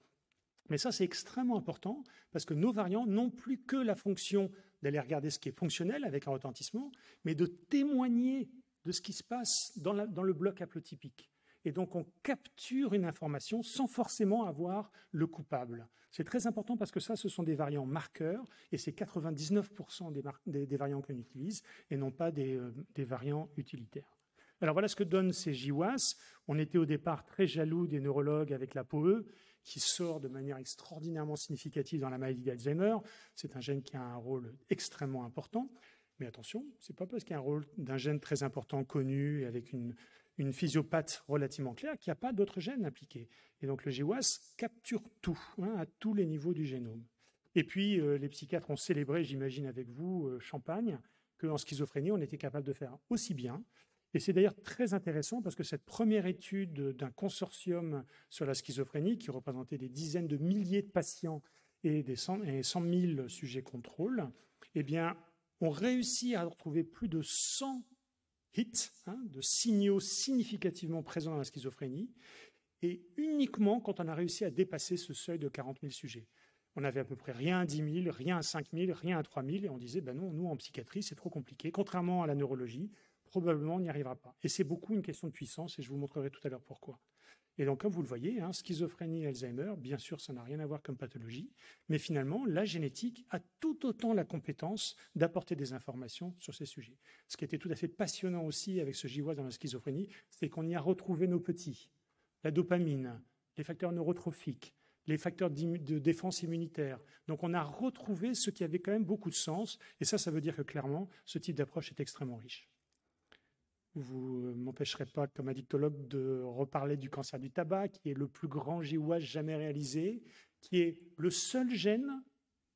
Mais ça, c'est extrêmement important parce que nos variants n'ont plus que la fonction d'aller regarder ce qui est fonctionnel avec un retentissement, mais de témoigner de ce qui se passe dans le bloc haplotypique. Et donc, on capture une information sans forcément avoir le coupable. C'est très important parce que ça, ce sont des variants marqueurs et c'est 99% des variants qu'on utilise et non pas des variants utilitaires. Alors, voilà ce que donnent ces GWAS. On était au départ très jaloux des neurologues avec la POE qui sort de manière extraordinairement significative dans la maladie d'Alzheimer. C'est un gène qui a un rôle extrêmement important. Mais attention, ce n'est pas parce qu'il y a un rôle d'un gène très important connu avec une physiopathe relativement claire qu'il n'y a pas d'autres gènes impliqués. Et donc le GWAS capture tout, à tous les niveaux du génome. Et puis les psychiatres ont célébré, j'imagine avec vous, Champagne, qu'en schizophrénie, on était capable de faire aussi bien. Et c'est d'ailleurs très intéressant parce que cette première étude d'un consortium sur la schizophrénie, qui représentait des dizaines de milliers de patients et 100 000 sujets contrôle, eh bien, on réussit à retrouver plus de 100 hits, de signaux significativement présents dans la schizophrénie, et uniquement quand on a réussi à dépasser ce seuil de 40 000 sujets. On avait à peu près rien à 10 000, rien à 5 000, rien à 3 000, et on disait, non, nous en psychiatrie, c'est trop compliqué. Contrairement à la neurologie, probablement on n'y arrivera pas. Et c'est beaucoup une question de puissance, et je vous montrerai tout à l'heure pourquoi. Et donc, comme vous le voyez, schizophrénie et Alzheimer, bien sûr, ça n'a rien à voir comme pathologie, mais finalement, la génétique a tout autant la compétence d'apporter des informations sur ces sujets. Ce qui était tout à fait passionnant aussi avec ce GWAS dans la schizophrénie, c'est qu'on y a retrouvé nos petits, la dopamine, les facteurs neurotrophiques, les facteurs de défense immunitaire. Donc, on a retrouvé ce qui avait quand même beaucoup de sens, et ça veut dire que clairement, ce type d'approche est extrêmement riche. Vous ne m'empêcherez pas, comme addictologue, de reparler du cancer du tabac, qui est le plus grand GWAS jamais réalisé, qui est le seul gène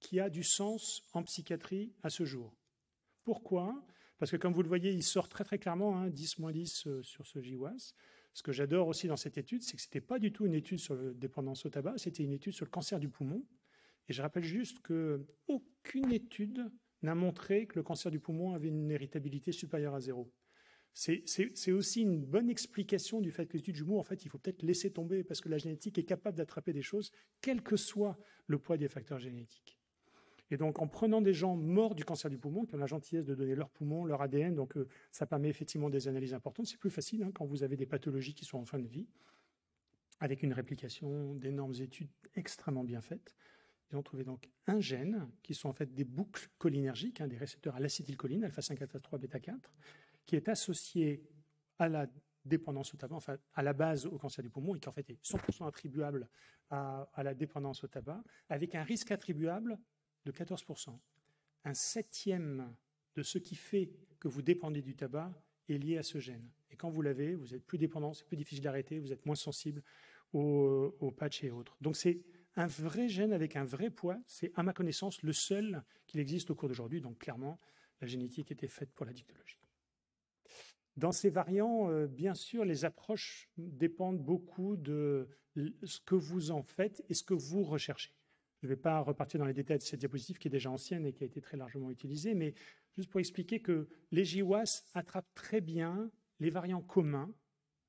qui a du sens en psychiatrie à ce jour. Pourquoi? Parce que, comme vous le voyez, il sort très très clairement, 10-10 sur ce GWAS. Ce que j'adore aussi dans cette étude, c'est que ce n'était pas du tout une étude sur la dépendance au tabac, c'était une étude sur le cancer du poumon. Et je rappelle juste qu'aucune étude n'a montré que le cancer du poumon avait une héritabilité supérieure à 0. C'est aussi une bonne explication du fait que l'étude jumeau, en fait, il faut peut-être laisser tomber parce que la génétique est capable d'attraper des choses, quel que soit le poids des facteurs génétiques. Et donc, en prenant des gens morts du cancer du poumon, qui ont la gentillesse de donner leur poumon, leur ADN, donc ça permet effectivement des analyses importantes. C'est plus facile quand vous avez des pathologies qui sont en fin de vie, avec une réplication d'énormes études extrêmement bien faites. Ils ont trouvé donc un gène, qui sont en fait des boucles cholinergiques, des récepteurs à l'acétylcholine, alpha-5, alpha-3, bêta-4, qui est associé à la dépendance au tabac, enfin à la base au cancer du poumon, et qui en fait est 100% attribuable à la dépendance au tabac, avec un risque attribuable de 14%. Un septième de ce qui fait que vous dépendez du tabac est lié à ce gène. Et quand vous l'avez, vous êtes plus dépendant, c'est plus difficile d'arrêter, vous êtes moins sensible aux patchs et autres. Donc c'est un vrai gène avec un vrai poids, c'est à ma connaissance le seul qu'il existe au cours d'aujourd'hui, donc clairement la génétique était faite pour la dictologie. Dans ces variants, bien sûr, les approches dépendent beaucoup de ce que vous en faites et ce que vous recherchez. Je ne vais pas repartir dans les détails de cette diapositive qui est déjà ancienne et qui a été très largement utilisée, mais juste pour expliquer que les GWAS attrapent très bien les variants communs,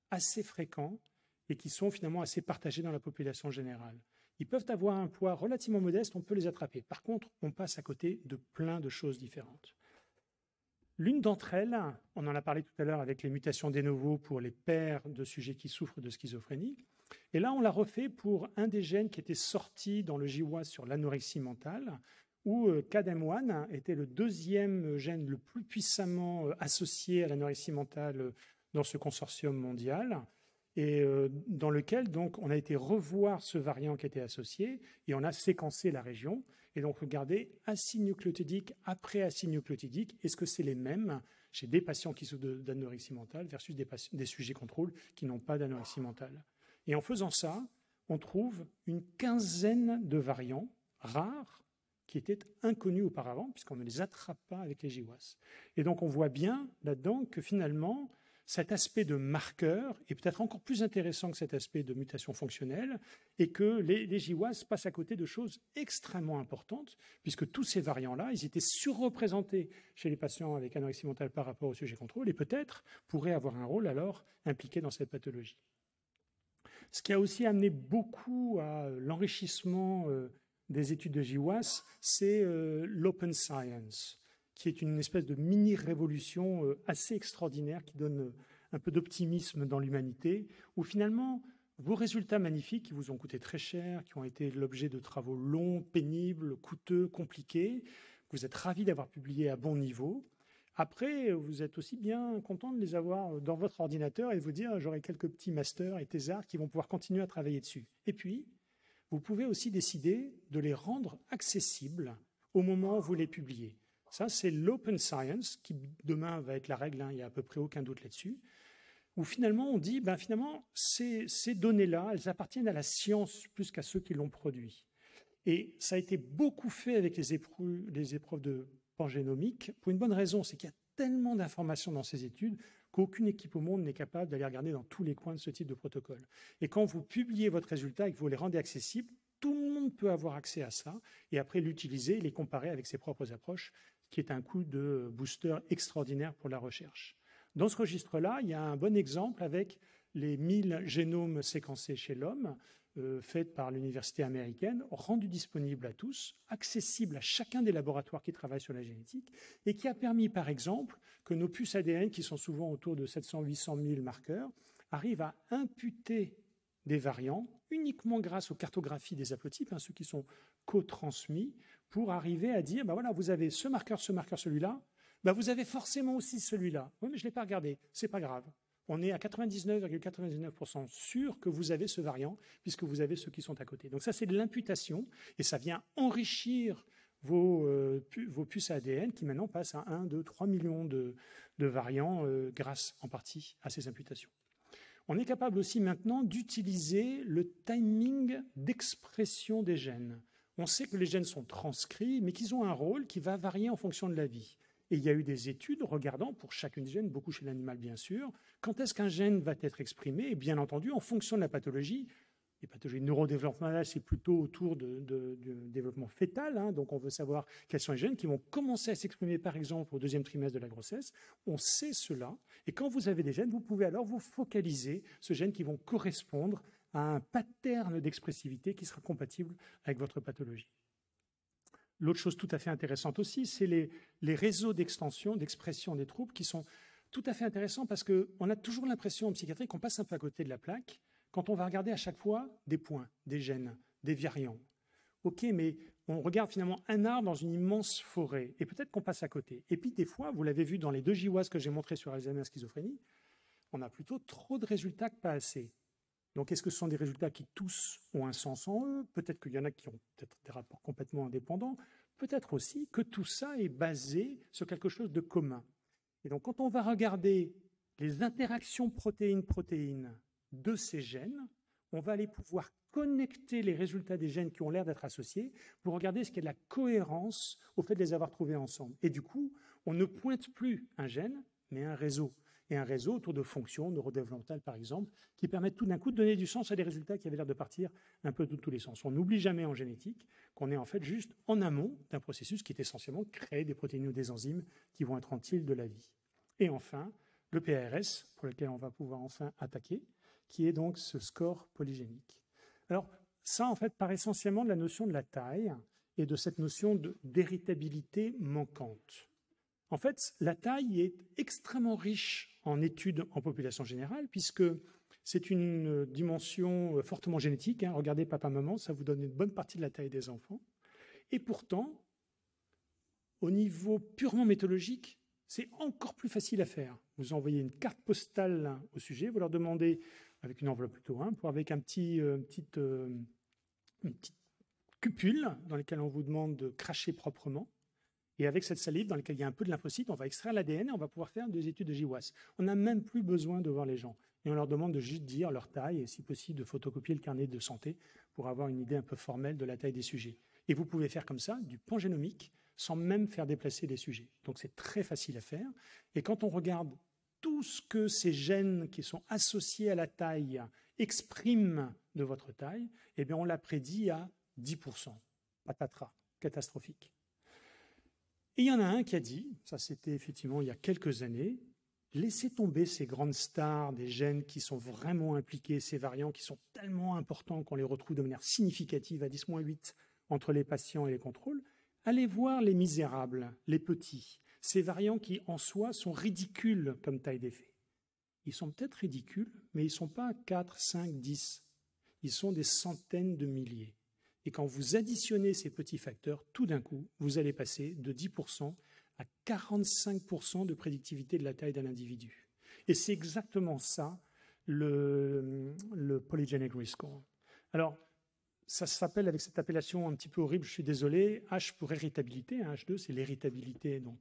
assez fréquents, et qui sont finalement assez partagés dans la population générale. Ils peuvent avoir un poids relativement modeste, on peut les attraper. Par contre, on passe à côté de plein de choses différentes. L'une d'entre elles, on en a parlé tout à l'heure avec les mutations de novo pour les paires de sujets qui souffrent de schizophrénie. Et là, on l'a refait pour un des gènes qui était sorti dans le GWAS sur l'anorexie mentale, où CADM1 était le deuxième gène le plus puissamment associé à l'anorexie mentale dans ce consortium mondial, et dans lequel donc, on a été revoir ce variant qui était associé, et on a séquencé la région. Et donc, regardez acide nucléotidique après acide nucléotidique. Est-ce que c'est les mêmes chez des patients qui souffrent d'anorexie mentale versus des sujets contrôle qui n'ont pas d'anorexie mentale? Et en faisant ça, on trouve une quinzaine de variants rares qui étaient inconnus auparavant, puisqu'on ne les attrape pas avec les GWAS. Et donc on voit bien là-dedans que finalement, cet aspect de marqueur est peut-être encore plus intéressant que cet aspect de mutation fonctionnelle, et que les GWAS passent à côté de choses extrêmement importantes, puisque tous ces variants-là, ils étaient surreprésentés chez les patients avec anorexie mentale par rapport au sujet contrôle, et peut-être pourraient avoir un rôle alors impliqué dans cette pathologie. Ce qui a aussi amené beaucoup à l'enrichissement des études de GWAS, c'est l'open science, qui est une espèce de mini-révolution assez extraordinaire qui donne un peu d'optimisme dans l'humanité, où finalement, vos résultats magnifiques qui vous ont coûté très cher, qui ont été l'objet de travaux longs, pénibles, coûteux, compliqués, vous êtes ravis d'avoir publié à bon niveau. Après, vous êtes aussi bien content de les avoir dans votre ordinateur et de vous dire j'aurai quelques petits masters et thésards qui vont pouvoir continuer à travailler dessus. Et puis, vous pouvez aussi décider de les rendre accessibles au moment où vous les publiez. Ça, c'est l'open science qui demain va être la règle, il n'y a à peu près aucun doute là-dessus, où finalement on dit finalement ces données-là, elles appartiennent à la science plus qu'à ceux qui l'ont produit. Et ça a été beaucoup fait avec les épreuves de pangénomique, pour une bonne raison, c'est qu'il y a tellement d'informations dans ces études qu'aucune équipe au monde n'est capable d'aller regarder dans tous les coins de ce type de protocole. Et quand vous publiez votre résultat et que vous les rendez accessibles, tout le monde peut avoir accès à ça et après l'utiliser et les comparer avec ses propres approches, ce qui est un coup de booster extraordinaire pour la recherche. Dans ce registre-là, il y a un bon exemple avec les 1000 génomes séquencés chez l'homme, faite par l'université américaine, rendue disponible à tous, accessible à chacun des laboratoires qui travaillent sur la génétique, et qui a permis, par exemple, que nos puces ADN, qui sont souvent autour de 700-800 000 marqueurs, arrivent à imputer des variants uniquement grâce aux cartographies des haplotypes, ceux qui sont co-transmis, pour arriver à dire, voilà, vous avez ce marqueur, celui-là, vous avez forcément aussi celui-là. Oui, mais je ne l'ai pas regardé, c'est pas grave. On est à 99,99% sûr que vous avez ce variant, puisque vous avez ceux qui sont à côté. Donc ça, c'est de l'imputation, et ça vient enrichir vos puces ADN, qui maintenant passent à 1, 2, 3 millions de variants, grâce en partie à ces imputations. On est capable aussi maintenant d'utiliser le timing d'expression des gènes. On sait que les gènes sont transcrits, mais qu'ils ont un rôle qui va varier en fonction de la vie. Et il y a eu des études regardant pour chacune des gènes, beaucoup chez l'animal bien sûr, quand est-ce qu'un gène va être exprimé, et bien entendu en fonction de la pathologie. Les pathologies neurodéveloppementales, c'est plutôt autour du développement fœtal, donc on veut savoir quels sont les gènes qui vont commencer à s'exprimer par exemple au deuxième trimestre de la grossesse. On sait cela, et quand vous avez des gènes, vous pouvez alors vous focaliser ce gène qui vont correspondre à un pattern d'expressivité qui sera compatible avec votre pathologie. L'autre chose tout à fait intéressante aussi, c'est les réseaux d'extension, d'expression des troubles qui sont tout à fait intéressants parce qu'on a toujours l'impression en psychiatrie qu'on passe un peu à côté de la plaque quand on va regarder à chaque fois des points, des gènes, des variants. Ok, mais on regarde finalement un arbre dans une immense forêt et peut-être qu'on passe à côté. Et puis des fois, vous l'avez vu dans les 2 GWAS que j'ai montrés sur Alzheimer et schizophrénie, on a plutôt trop de résultats que pas assez. Donc, est-ce que ce sont des résultats qui tous ont un sens en eux? Peut-être qu'il y en a qui ont peut-être des rapports complètement indépendants. Peut-être aussi que tout ça est basé sur quelque chose de commun. Et donc, quand on va regarder les interactions protéine-protéine de ces gènes, on va aller pouvoir connecter les résultats des gènes qui ont l'air d'être associés pour regarder ce qu'il y a de la cohérence au fait de les avoir trouvés ensemble. Et du coup, on ne pointe plus un gène, mais un réseau. Et un réseau autour de fonctions neurodéveloppementales, par exemple, qui permettent tout d'un coup de donner du sens à des résultats qui avaient l'air de partir un peu de tous les sens. On n'oublie jamais en génétique qu'on est en fait juste en amont d'un processus qui est essentiellement créer des protéines ou des enzymes qui vont être en tilde de la vie. Et enfin, le PARS, pour lequel on va pouvoir enfin attaquer, qui est donc ce score polygénique. Alors, ça, en fait, part essentiellement de la notion de la taille et de cette notion d'héritabilité manquante. En fait, la taille est extrêmement riche en études en population générale, puisque c'est une dimension fortement génétique. Regardez papa-maman, ça vous donne une bonne partie de la taille des enfants. Et pourtant, au niveau purement méthodologique, c'est encore plus facile à faire. Vous envoyez une carte postale au sujet, vous leur demandez, avec une enveloppe plutôt, avec une petite cupule dans laquelle on vous demande de cracher proprement. Et avec cette salive dans laquelle il y a un peu de lymphocytes, on va extraire l'ADN et on va pouvoir faire des études de GWAS. On n'a même plus besoin de voir les gens. et on leur demande de juste dire leur taille et si possible de photocopier le carnet de santé pour avoir une idée un peu formelle de la taille des sujets. Et vous pouvez faire comme ça du pangénomique sans même faire déplacer des sujets. Donc c'est très facile à faire. Et quand on regarde tout ce que ces gènes qui sont associés à la taille expriment de votre taille, eh bien on l'a prédit à 10%. Patatras, catastrophique. Et il y en a un qui a dit, ça c'était effectivement il y a quelques années, laissez tomber ces grandes stars des gènes qui sont vraiment impliqués, ces variants qui sont tellement importants qu'on les retrouve de manière significative à 10-8 entre les patients et les contrôles. Allez voir les misérables, les petits, ces variants qui en soi sont ridicules comme taille d'effet. Ils sont peut-être ridicules, mais ils ne sont pas 4, 5, 10. Ils sont des centaines de milliers. Et quand vous additionnez ces petits facteurs, tout d'un coup, vous allez passer de 10% à 45% de prédictivité de la taille d'un individu. Et c'est exactement ça, le polygenic risk score. Alors, ça s'appelle avec cette appellation un petit peu horrible, je suis désolé, H pour héritabilité, H2 c'est l'héritabilité, donc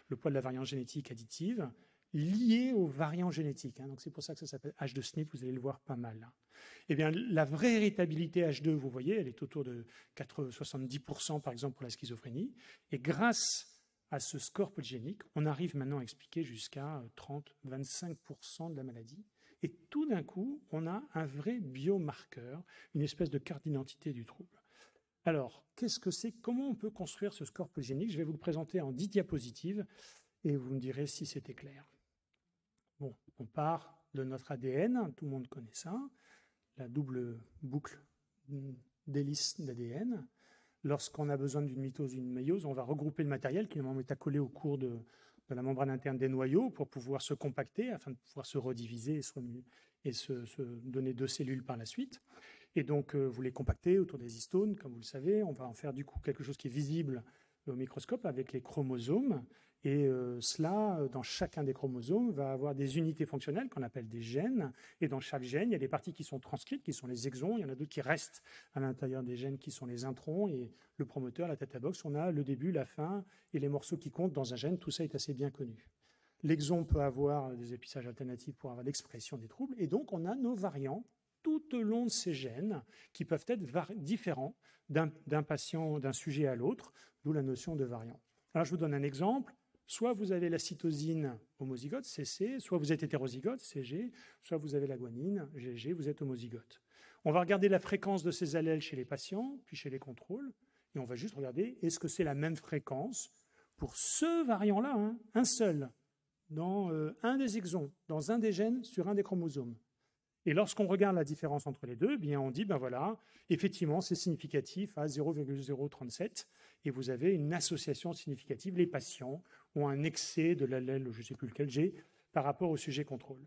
le poids de la variance génétique additive, lié aux variants génétiques. Donc c'est pour ça que ça s'appelle H2 SNP, vous allez le voir pas mal. Eh bien, la vraie héritabilité H2, vous voyez, elle est autour de 70% par exemple pour la schizophrénie, et grâce à ce score polygénique, on arrive maintenant à expliquer jusqu'à 30-25% de la maladie. Et tout d'un coup, on a un vrai biomarqueur, une espèce de carte d'identité du trouble. Alors, qu'est-ce que c'est? Comment on peut construire ce score polygénique? Je vais vous le présenter en 10 diapositives et vous me direz si c'était clair. Bon, on part de notre ADN, tout le monde connaît ça, la double boucle d'hélice d'ADN. Lorsqu'on a besoin d'une mitose ou d'une méiose, on va regrouper le matériel qui normalement est accolé au cours de la membrane interne des noyaux pour pouvoir se compacter afin de pouvoir se rediviser et se donner 2 cellules par la suite. Et donc, vous les compactez autour des histones, comme vous le savez. On va en faire du coup quelque chose qui est visible au microscope avec les chromosomes. Et cela, dans chacun des chromosomes, va avoir des unités fonctionnelles qu'on appelle des gènes. Et dans chaque gène, il y a des parties qui sont transcrites, qui sont les exons. Il y en a d'autres qui restent à l'intérieur des gènes, qui sont les introns. Et le promoteur, la data box, on a le début, la fin et les morceaux qui comptent dans un gène. Tout ça est assez bien connu. L'exon peut avoir des épissages alternatifs pour avoir l'expression des troubles. Et donc, on a nos variants tout au long de ces gènes qui peuvent être différents d'un patient, d'un sujet à l'autre, d'où la notion de variant. Alors, je vous donne un exemple. Soit vous avez la cytosine homozygote, CC, soit vous êtes hétérozygote, CG, soit vous avez la guanine, GG, vous êtes homozygote. On va regarder la fréquence de ces allèles chez les patients, puis chez les contrôles, et on va juste regarder est-ce que c'est la même fréquence pour ce variant-là, un seul, dans un des exons, dans un des gènes, sur un des chromosomes. Et lorsqu'on regarde la différence entre les deux, eh bien on dit, ben voilà, effectivement, c'est significatif à 0,037, et vous avez une association significative. Les patients ont un excès de l'allèle, je ne sais plus lequel j'ai, par rapport au sujet contrôle.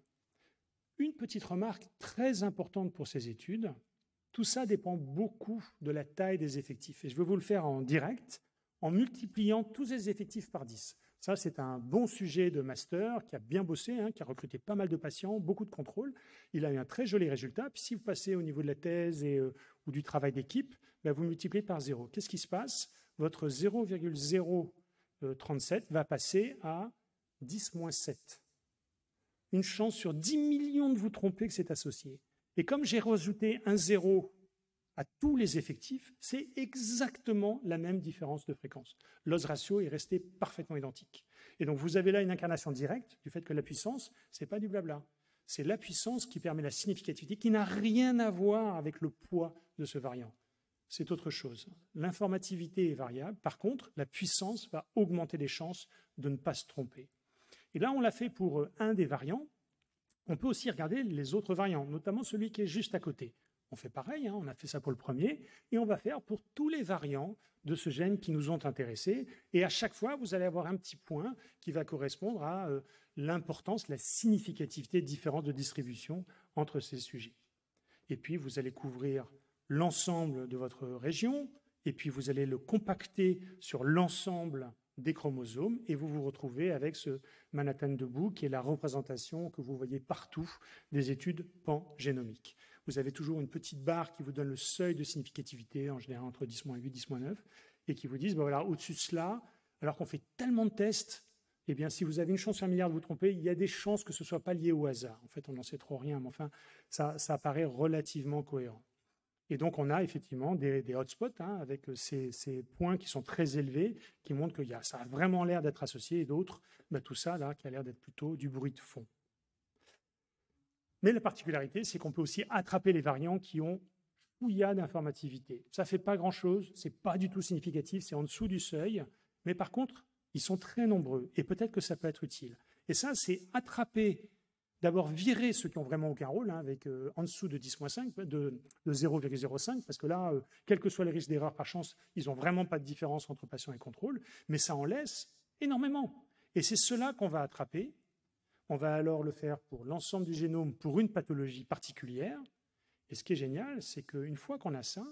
Une petite remarque très importante pour ces études, tout ça dépend beaucoup de la taille des effectifs. Et je vais vous le faire en direct, en multipliant tous ces effectifs par 10. Ça, c'est un bon sujet de master qui a bien bossé, qui a recruté pas mal de patients, beaucoup de contrôles. Il a eu un très joli résultat. Puis si vous passez au niveau de la thèse ou du travail d'équipe, ben vous multipliez par 0. Qu'est-ce qui se passe? Votre 0,037 va passer à 10-7. Une chance sur 10 millions de vous tromper que c'est associé. Et comme j'ai rajouté un 0 à tous les effectifs, c'est exactement la même différence de fréquence. L'odds ratio est resté parfaitement identique. Et donc vous avez là une incarnation directe du fait que la puissance, ce n'est pas du blabla. C'est la puissance qui permet la significativité, qui n'a rien à voir avec le poids de ce variant. C'est autre chose. L'informativité est variable. Par contre, la puissance va augmenter les chances de ne pas se tromper. Et là, on l'a fait pour un des variants. On peut aussi regarder les autres variants, notamment celui qui est juste à côté. On fait pareil, on a fait ça pour le premier, et on va faire pour tous les variants de ce gène qui nous ont intéressés. Et à chaque fois, vous allez avoir un petit point qui va correspondre à l'importance, la significativité différente de distribution entre ces sujets. Et puis, vous allez couvrir l'ensemble de votre région, et puis vous allez le compacter sur l'ensemble des chromosomes, et vous vous retrouvez avec ce Manhattan debout, qui est la représentation que vous voyez partout des études pangénomiques. Vous avez toujours une petite barre qui vous donne le seuil de significativité, en général entre 10-8, 10-9, et qui vous disent, ben voilà, au-dessus de cela, alors qu'on fait tellement de tests, eh bien, si vous avez une chance sur un milliard de vous tromper, il y a des chances que ce ne soit pas lié au hasard. En fait, on n'en sait trop rien, mais enfin, ça apparaît relativement cohérent. Et donc, on a effectivement des hotspots avec ces points qui sont très élevés, qui montrent que ça a vraiment l'air d'être associé, et d'autres, tout ça, là, qui a l'air d'être plutôt du bruit de fond. Mais la particularité, c'est qu'on peut aussi attraper les variants qui ont fouillade d'informativité. Ça ne fait pas grand-chose, ce n'est pas du tout significatif, c'est en dessous du seuil, mais par contre, ils sont très nombreux, et peut-être que ça peut être utile. Et ça, c'est attraper, d'abord virer ceux qui n'ont vraiment aucun rôle, avec en dessous de 10-5, de 0,05, parce que là, quel que soit le risque d'erreur par chance, ils n'ont vraiment pas de différence entre patient et contrôle, mais ça en laisse énormément. Et c'est cela qu'on va attraper. On va alors le faire pour l'ensemble du génome, pour une pathologie particulière. Et ce qui est génial, c'est qu'une fois qu'on a ça,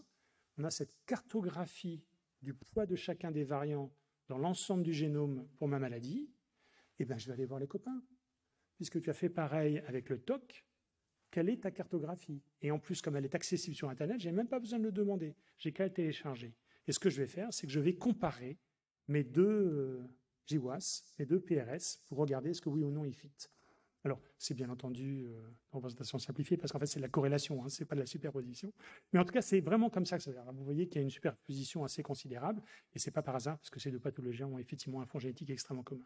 on a cette cartographie du poids de chacun des variants dans l'ensemble du génome pour ma maladie. Eh bien, je vais aller voir les copains. Puisque tu as fait pareil avec le TOC, quelle est ta cartographie? Et en plus, comme elle est accessible sur Internet, je n'ai même pas besoin de le demander. J'ai qu'à le télécharger. Et ce que je vais faire, c'est que je vais comparer mes deux GWAS, mes deux PRS, pour regarder est-ce que oui ou non ils fit. Alors, c'est bien entendu en représentation simplifiée, parce qu'en fait, c'est de la corrélation, ce n'est pas de la superposition. Mais en tout cas, c'est vraiment comme ça que ça va. Vous voyez qu'il y a une superposition assez considérable, et ce n'est pas par hasard, parce que ces deux pathologies ont effectivement un fond génétique extrêmement commun.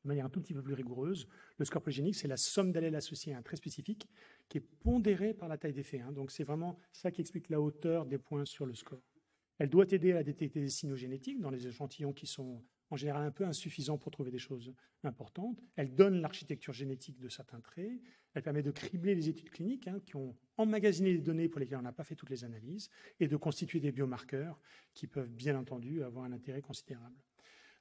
De manière un tout petit peu plus rigoureuse, le score polygénique, c'est la somme d'allèles associés à un trait spécifique qui est pondérée par la taille d'effet. Donc, c'est vraiment ça qui explique la hauteur des points sur le score. Elle doit aider à détecter des signaux génétiques dans les échantillons qui sont en général un peu insuffisants pour trouver des choses importantes. Elle donne l'architecture génétique de certains traits. Elle permet de cribler les études cliniques qui ont emmagasiné les données pour lesquelles on n'a pas fait toutes les analyses et de constituer des biomarqueurs qui peuvent bien entendu avoir un intérêt considérable.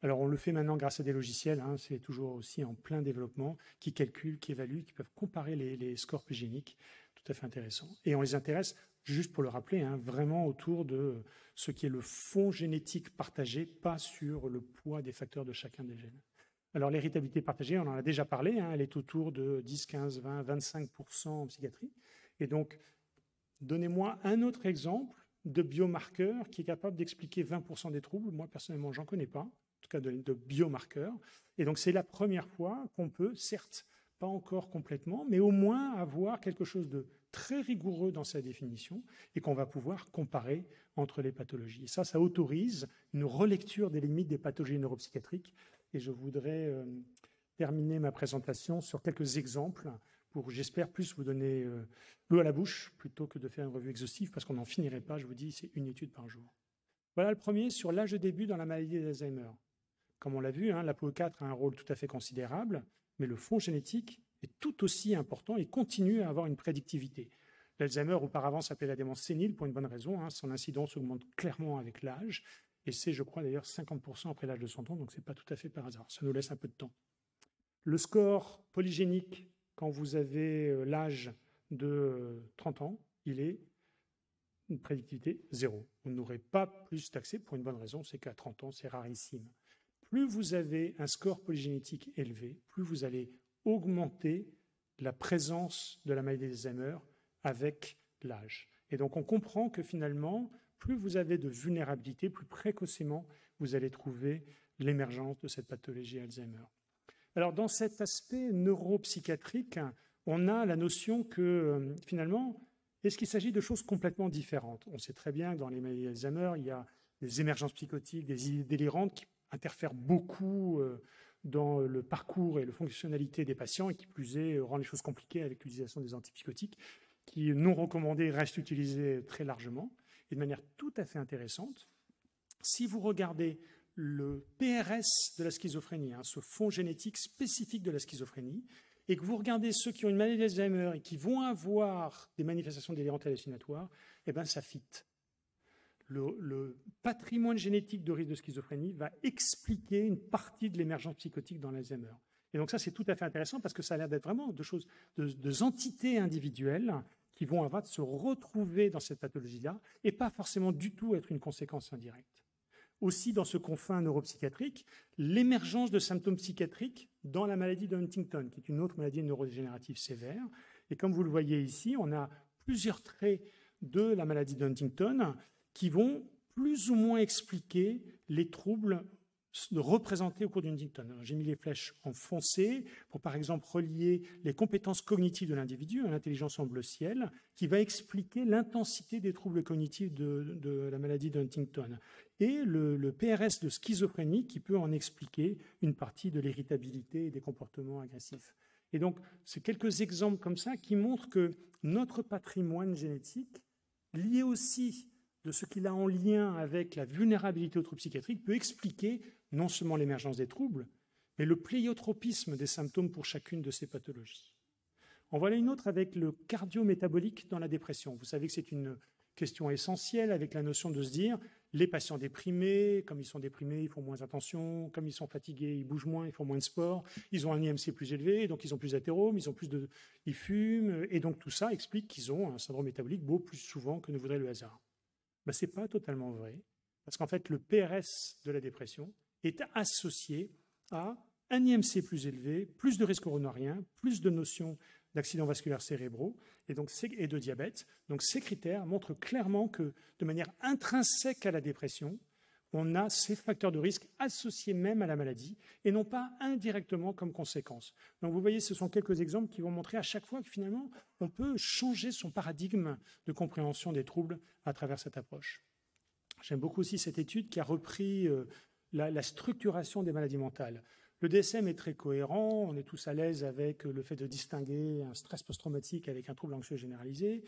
Alors, on le fait maintenant grâce à des logiciels, c'est toujours aussi en plein développement, qui calculent, qui évaluent, qui peuvent comparer les scores polygéniques, tout à fait intéressant. Et on les intéresse, juste pour le rappeler, vraiment autour de ce qui est le fond génétique partagé, pas sur le poids des facteurs de chacun des gènes. Alors, l'héritabilité partagée, on en a déjà parlé, elle est autour de 10, 15, 20, 25% en psychiatrie. Et donc, donnez-moi un autre exemple de biomarqueur qui est capable d'expliquer 20% des troubles. Moi, personnellement, j'en connais pas. En tout cas de biomarqueurs. Et donc, c'est la première fois qu'on peut, certes, pas encore complètement, mais au moins avoir quelque chose de très rigoureux dans sa définition et qu'on va pouvoir comparer entre les pathologies. Et ça autorise une relecture des limites des pathologies neuropsychiatriques. Et je voudrais terminer ma présentation sur quelques exemples pour, j'espère, plus vous donner l'eau à la bouche plutôt que de faire une revue exhaustive parce qu'on n'en finirait pas. Je vous dis, c'est une étude par jour. Voilà le premier sur l'âge de début dans la maladie d'Alzheimer. Comme on l'a vu, l'APOE4 a un rôle tout à fait considérable, mais le fond génétique est tout aussi important et continue à avoir une prédictivité. L'Alzheimer, auparavant, s'appelait la démence sénile pour une bonne raison. Son incidence augmente clairement avec l'âge, et c'est, je crois, d'ailleurs 50% après l'âge de 100 ans, donc ce n'est pas tout à fait par hasard. Ça nous laisse un peu de temps. Le score polygénique, quand vous avez l'âge de 30 ans, il est une prédictivité 0. Vous n'aurez pas plus d'accès pour une bonne raison, c'est qu'à 30 ans, c'est rarissime. Plus vous avez un score polygénétique élevé, plus vous allez augmenter la présence de la maladie d'Alzheimer avec l'âge. Et donc, on comprend que finalement, plus vous avez de vulnérabilité, plus précocement, vous allez trouver l'émergence de cette pathologie Alzheimer. Alors, dans cet aspect neuropsychiatrique, on a la notion que, finalement, est-ce qu'il s'agit de choses complètement différentes? On sait très bien que dans les maladies d'Alzheimer, il y a des émergences psychotiques, des idées délirantes qui interfèrent beaucoup dans le parcours et la fonctionnalité des patients et qui plus est rend les choses compliquées avec l'utilisation des antipsychotiques qui, non recommandés, restent utilisés très largement et de manière tout à fait intéressante. Si vous regardez le PRS de la schizophrénie, ce fond génétique spécifique de la schizophrénie, et que vous regardez ceux qui ont une maladie d'Alzheimer et qui vont avoir des manifestations délirantes hallucinatoires, eh bien ça fit. Le patrimoine génétique de risque de schizophrénie va expliquer une partie de l'émergence psychotique dans l'Alzheimer. Et donc ça, c'est tout à fait intéressant parce que ça a l'air d'être vraiment deux entités individuelles qui vont avoir de se retrouver dans cette pathologie-là et pas forcément du tout être une conséquence indirecte. Aussi, dans ce confin neuropsychiatrique, l'émergence de symptômes psychiatriques dans la maladie de Huntington, qui est une autre maladie neurodégénérative sévère. Et comme vous le voyez ici, on a plusieurs traits de la maladie de Huntington qui vont plus ou moins expliquer les troubles représentées au cours d'une Huntington. J'ai mis les flèches en foncé pour, par exemple, relier les compétences cognitives de l'individu à l'intelligence en bleu ciel, qui va expliquer l'intensité des troubles cognitifs de la maladie de Huntington. Et le PRS de schizophrénie qui peut en expliquer une partie de l'irritabilité et des comportements agressifs. Et donc, c'est quelques exemples comme ça qui montrent que notre patrimoine génétique, lié aussi de ce qu'il a en lien avec la vulnérabilité aux troubles psychiatriques, peut expliquer non seulement l'émergence des troubles, mais le pléiotropisme des symptômes pour chacune de ces pathologies. En voilà une autre avec le cardio-métabolique dans la dépression. Vous savez que c'est une question essentielle avec la notion de se dire les patients déprimés, comme ils sont déprimés, ils font moins attention, comme ils sont fatigués, ils bougent moins, ils font moins de sport, ils ont un IMC plus élevé, donc ils ont plus d'athérome, ils fument, et donc tout ça explique qu'ils ont un syndrome métabolique beaucoup plus souvent que ne voudrait le hasard. Ben, ce n'est pas totalement vrai, parce qu'en fait, le PRS de la dépression est associé à un IMC plus élevé, plus de risques coronariens, plus de notions d'accidents vasculaires cérébraux et de diabète. Donc ces critères montrent clairement que, de manière intrinsèque à la dépression, on a ces facteurs de risque associés même à la maladie et non pas indirectement comme conséquence. Donc vous voyez, ce sont quelques exemples qui vont montrer à chaque fois que finalement, on peut changer son paradigme de compréhension des troubles à travers cette approche. J'aime beaucoup aussi cette étude qui a repris la structuration des maladies mentales. Le DSM est très cohérent, on est tous à l'aise avec le fait de distinguer un stress post-traumatique avec un trouble anxieux généralisé.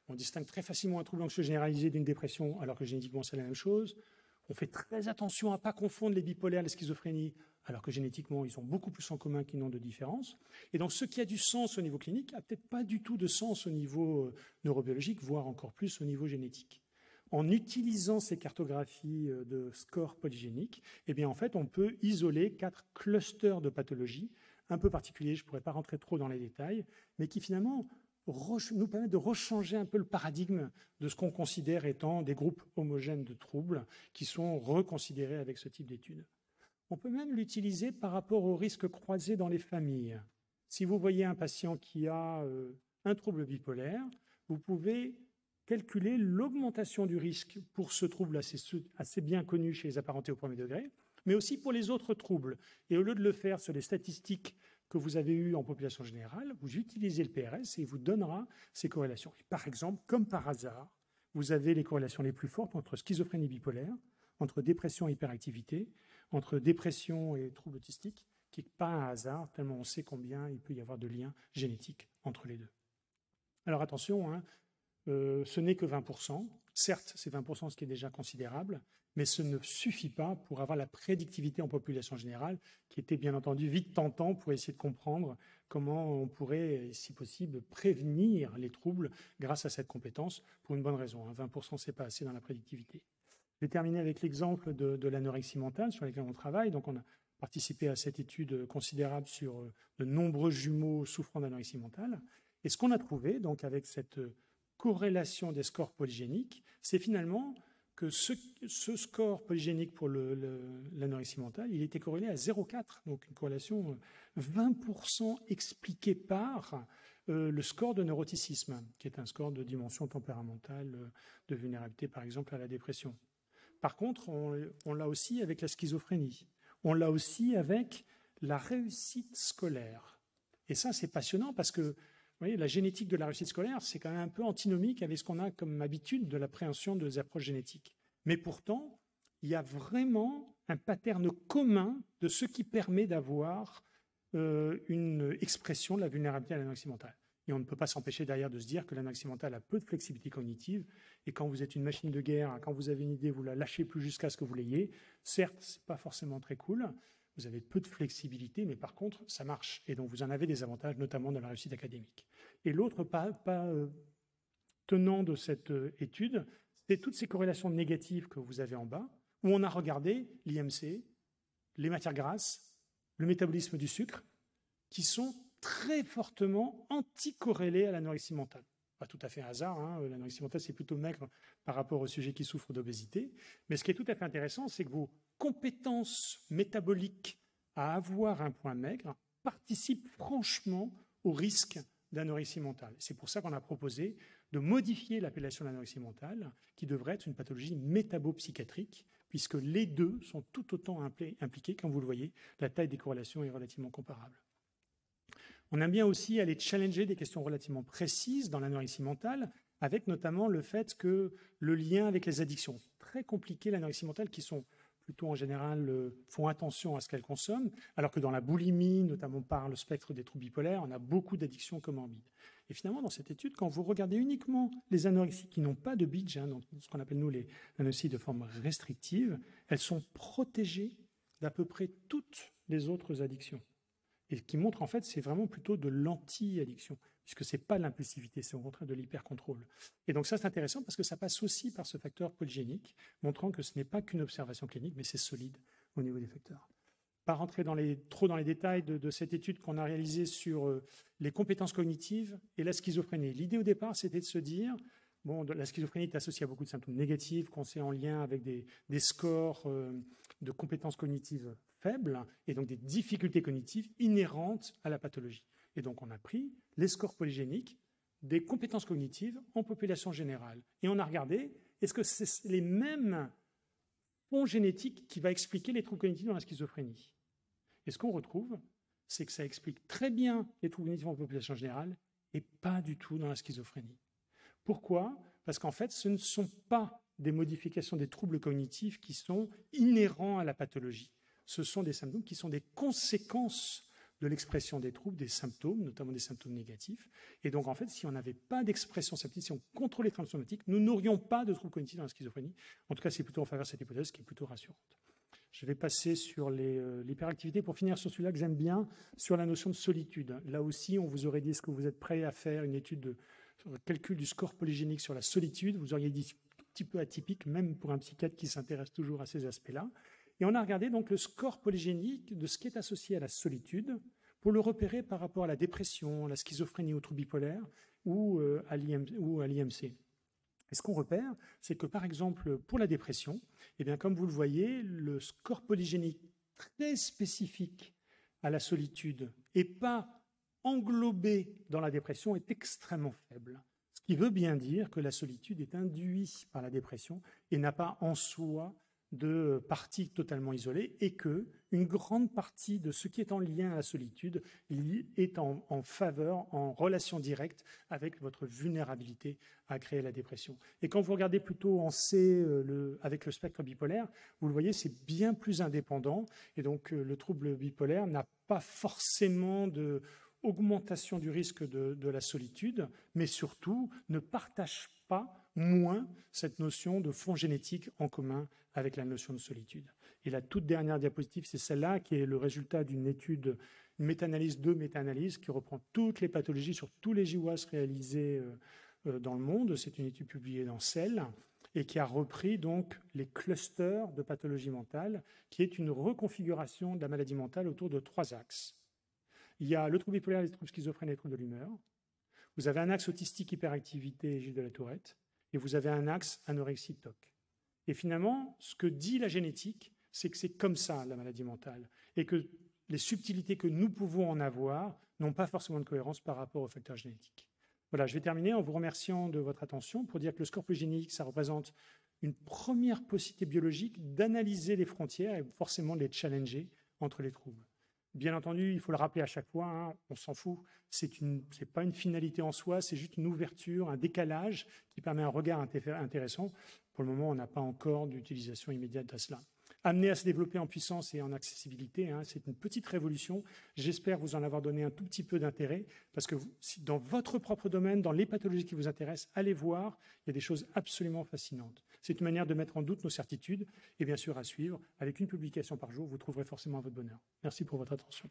On distingue très facilement un trouble anxieux généralisé d'une dépression, alors que génétiquement c'est la même chose. On fait très attention à ne pas confondre les bipolaires et les schizophrénies, alors que génétiquement ils ont beaucoup plus en commun qu'ils n'ont de différence. Et donc ce qui a du sens au niveau clinique n'a peut-être pas du tout de sens au niveau neurobiologique, voire encore plus au niveau génétique. En utilisant ces cartographies de scores polygéniques, eh bien, en fait, on peut isoler 4 clusters de pathologies un peu particuliers, je ne pourrais pas rentrer trop dans les détails, mais qui finalement nous permettent de rechanger un peu le paradigme de ce qu'on considère étant des groupes homogènes de troubles qui sont reconsidérés avec ce type d'études. On peut même l'utiliser par rapport aux risques croisés dans les familles. Si vous voyez un patient qui a un trouble bipolaire, vous pouvez calculer l'augmentation du risque pour ce trouble assez bien connu chez les apparentés au premier degré, mais aussi pour les autres troubles. Et au lieu de le faire sur les statistiques que vous avez eues en population générale, vous utilisez le PRS et il vous donnera ces corrélations. Et par exemple, comme par hasard, vous avez les corrélations les plus fortes entre schizophrénie bipolaire, entre dépression et hyperactivité, entre dépression et troubles autistiques, qui n'est pas un hasard, tellement on sait combien il peut y avoir de liens génétiques entre les deux. Alors attention, ce n'est que 20%. Certes, c'est 20%, ce qui est déjà considérable, mais ce ne suffit pas pour avoir la prédictivité en population générale, qui était bien entendu vite tentant pour essayer de comprendre comment on pourrait, si possible, prévenir les troubles grâce à cette compétence, pour une bonne raison. 20%, ce n'est pas assez dans la prédictivité. Je vais terminer avec l'exemple de l'anorexie mentale sur laquelle on travaille. Donc, on a participé à cette étude considérable sur de nombreux jumeaux souffrant d'anorexie mentale. Et ce qu'on a trouvé, donc, avec cette corrélation des scores polygéniques, c'est finalement que ce score polygénique pour l'anorexie mentale, il était corrélé à 0,4, donc une corrélation 20% expliquée par le score de neuroticisme, qui est un score de dimension tempéramentale de vulnérabilité, par exemple, à la dépression. Par contre, on l'a aussi avec la schizophrénie, on l'a aussi avec la réussite scolaire. Et ça, c'est passionnant parce que vous voyez, la génétique de la réussite scolaire, c'est quand même un peu antinomique avec ce qu'on a comme habitude de l'appréhension des approches génétiques. Mais pourtant, il y a vraiment un pattern commun de ce qui permet d'avoir une expression de la vulnérabilité à l'anorexie mentale. Et on ne peut pas s'empêcher derrière de se dire que l'anorexie mentale a peu de flexibilité cognitive. Et quand vous êtes une machine de guerre, quand vous avez une idée, vous la lâchez plus jusqu'à ce que vous l'ayez. Certes, ce n'est pas forcément très cool. Vous avez peu de flexibilité, mais par contre, ça marche. Et donc, vous en avez des avantages, notamment dans la réussite académique. Et l'autre tenant de cette étude, c'est toutes ces corrélations négatives que vous avez en bas, où on a regardé l'IMC, les matières grasses, le métabolisme du sucre, qui sont très fortement anticorrélés à l'anorexie mentale. Pas tout à fait un hasard, l'anorexie mentale, c'est plutôt maigre par rapport aux sujets qui souffrent d'obésité. Mais ce qui est tout à fait intéressant, c'est que vos compétences métaboliques à avoir un point maigre participent franchement au risque d'anorexie mentale. C'est pour ça qu'on a proposé de modifier l'appellation d'anorexie mentale, qui devrait être une pathologie métabopsychiatrique, puisque les deux sont tout autant impliqués. Comme vous le voyez, la taille des corrélations est relativement comparable. On aime bien aussi aller challenger des questions relativement précises dans l'anorexie mentale, avec notamment le fait que le lien avec les addictions. Très compliqué, l'anorexie mentale, qui sont plutôt en général font attention à ce qu'elles consomment, alors que dans la boulimie, notamment par le spectre des troubles bipolaires, on a beaucoup d'addictions comorbides. Et finalement, dans cette étude, quand vous regardez uniquement les anorexies qui n'ont pas de BIDJ, donc ce qu'on appelle nous les anorexies de forme restrictive, elles sont protégées d'à peu près toutes les autres addictions. Et qui montre en fait, c'est vraiment plutôt de l'anti-addiction, puisque ce n'est pas l'impulsivité, c'est au contraire de l'hypercontrôle. Et donc ça, c'est intéressant parce que ça passe aussi par ce facteur polygénique, montrant que ce n'est pas qu'une observation clinique, mais c'est solide au niveau des facteurs. Pas rentrer trop dans les détails de cette étude qu'on a réalisée sur les compétences cognitives et la schizophrénie. L'idée au départ, c'était de se dire, bon, la schizophrénie est associée à beaucoup de symptômes négatifs, qu'on sait en lien avec des scores de compétences cognitives faibles et donc des difficultés cognitives inhérentes à la pathologie. Et donc on a pris les scores polygéniques des compétences cognitives en population générale. Et on a regardé, est-ce que c'est les mêmes fonds génétiques qui va expliquer les troubles cognitifs dans la schizophrénie? Et ce qu'on retrouve, c'est que ça explique très bien les troubles cognitifs en population générale et pas du tout dans la schizophrénie. Pourquoi? Parce qu'en fait, ce ne sont pas des modifications des troubles cognitifs qui sont inhérents à la pathologie. Ce sont des symptômes qui sont des conséquences de l'expression des troubles, des symptômes, notamment des symptômes négatifs. Et donc, en fait, si on n'avait pas d'expression symptomatique, si on contrôlait les troubles somatiques, nous n'aurions pas de troubles cognitifs dans la schizophrénie. En tout cas, c'est plutôt en faveur de cette hypothèse qui est plutôt rassurante. Je vais passer sur l'hyperactivité pour finir sur celui-là que j'aime bien, sur la notion de solitude. Là aussi, on vous aurait dit, est-ce que vous êtes prêt à faire une étude sur le calcul du score polygénique sur la solitude? Vous auriez dit un petit peu atypique, même pour un psychiatre qui s'intéresse toujours à ces aspects-là. Et on a regardé donc le score polygénique de ce qui est associé à la solitude pour le repérer par rapport à la dépression, la schizophrénie ou trouble bipolaire ou à l'IMC. Et ce qu'on repère, c'est que par exemple pour la dépression, eh bien, comme vous le voyez, le score polygénique très spécifique à la solitude et pas englobé dans la dépression est extrêmement faible. Ce qui veut bien dire que la solitude est induite par la dépression et n'a pas en soi de partie totalement isolée et que une grande partie de ce qui est en lien à la solitude est en faveur, en relation directe avec votre vulnérabilité à créer la dépression. Et quand vous regardez plutôt en C avec le spectre bipolaire, vous le voyez, c'est bien plus indépendant et donc le trouble bipolaire n'a pas forcément de augmentation du risque de la solitude, mais surtout ne partage pas moins cette notion de fond génétique en commun avec la notion de solitude. Et la toute dernière diapositive, c'est celle-là, qui est le résultat d'une étude, une méta-analyse, deux méta-analyses, qui reprend toutes les pathologies sur tous les JWAS réalisés dans le monde. C'est une étude publiée dans Cell et qui a repris donc les clusters de pathologie mentale, qui est une reconfiguration de la maladie mentale autour de 3 axes. Il y a le trouble bipolaire, les troubles schizophrènes et les troubles de l'humeur. Vous avez un axe autistique, hyperactivité et Gilles de la Tourette. Et vous avez un axe anorexie TOC. Et finalement, ce que dit la génétique, c'est que c'est comme ça, la maladie mentale. Et que les subtilités que nous pouvons en avoir n'ont pas forcément de cohérence par rapport aux facteurs génétiques. Voilà, je vais terminer en vous remerciant de votre attention pour dire que le score polygénique, ça représente une première possibilité biologique d'analyser les frontières et forcément de les challenger entre les troubles. Bien entendu, il faut le rappeler à chaque fois, hein, on s'en fout, c'est pas une finalité en soi, c'est juste une ouverture, un décalage qui permet un regard intéressant. Pour le moment, on n'a pas encore d'utilisation immédiate de cela. Amené à se développer en puissance et en accessibilité, hein, c'est une petite révolution. J'espère vous en avoir donné un tout petit peu d'intérêt, parce que si dans votre propre domaine, dans les pathologies qui vous intéressent, allez voir, il y a des choses absolument fascinantes. C'est une manière de mettre en doute nos certitudes, et bien sûr à suivre, avec une publication par jour, vous trouverez forcément votre bonheur. Merci pour votre attention.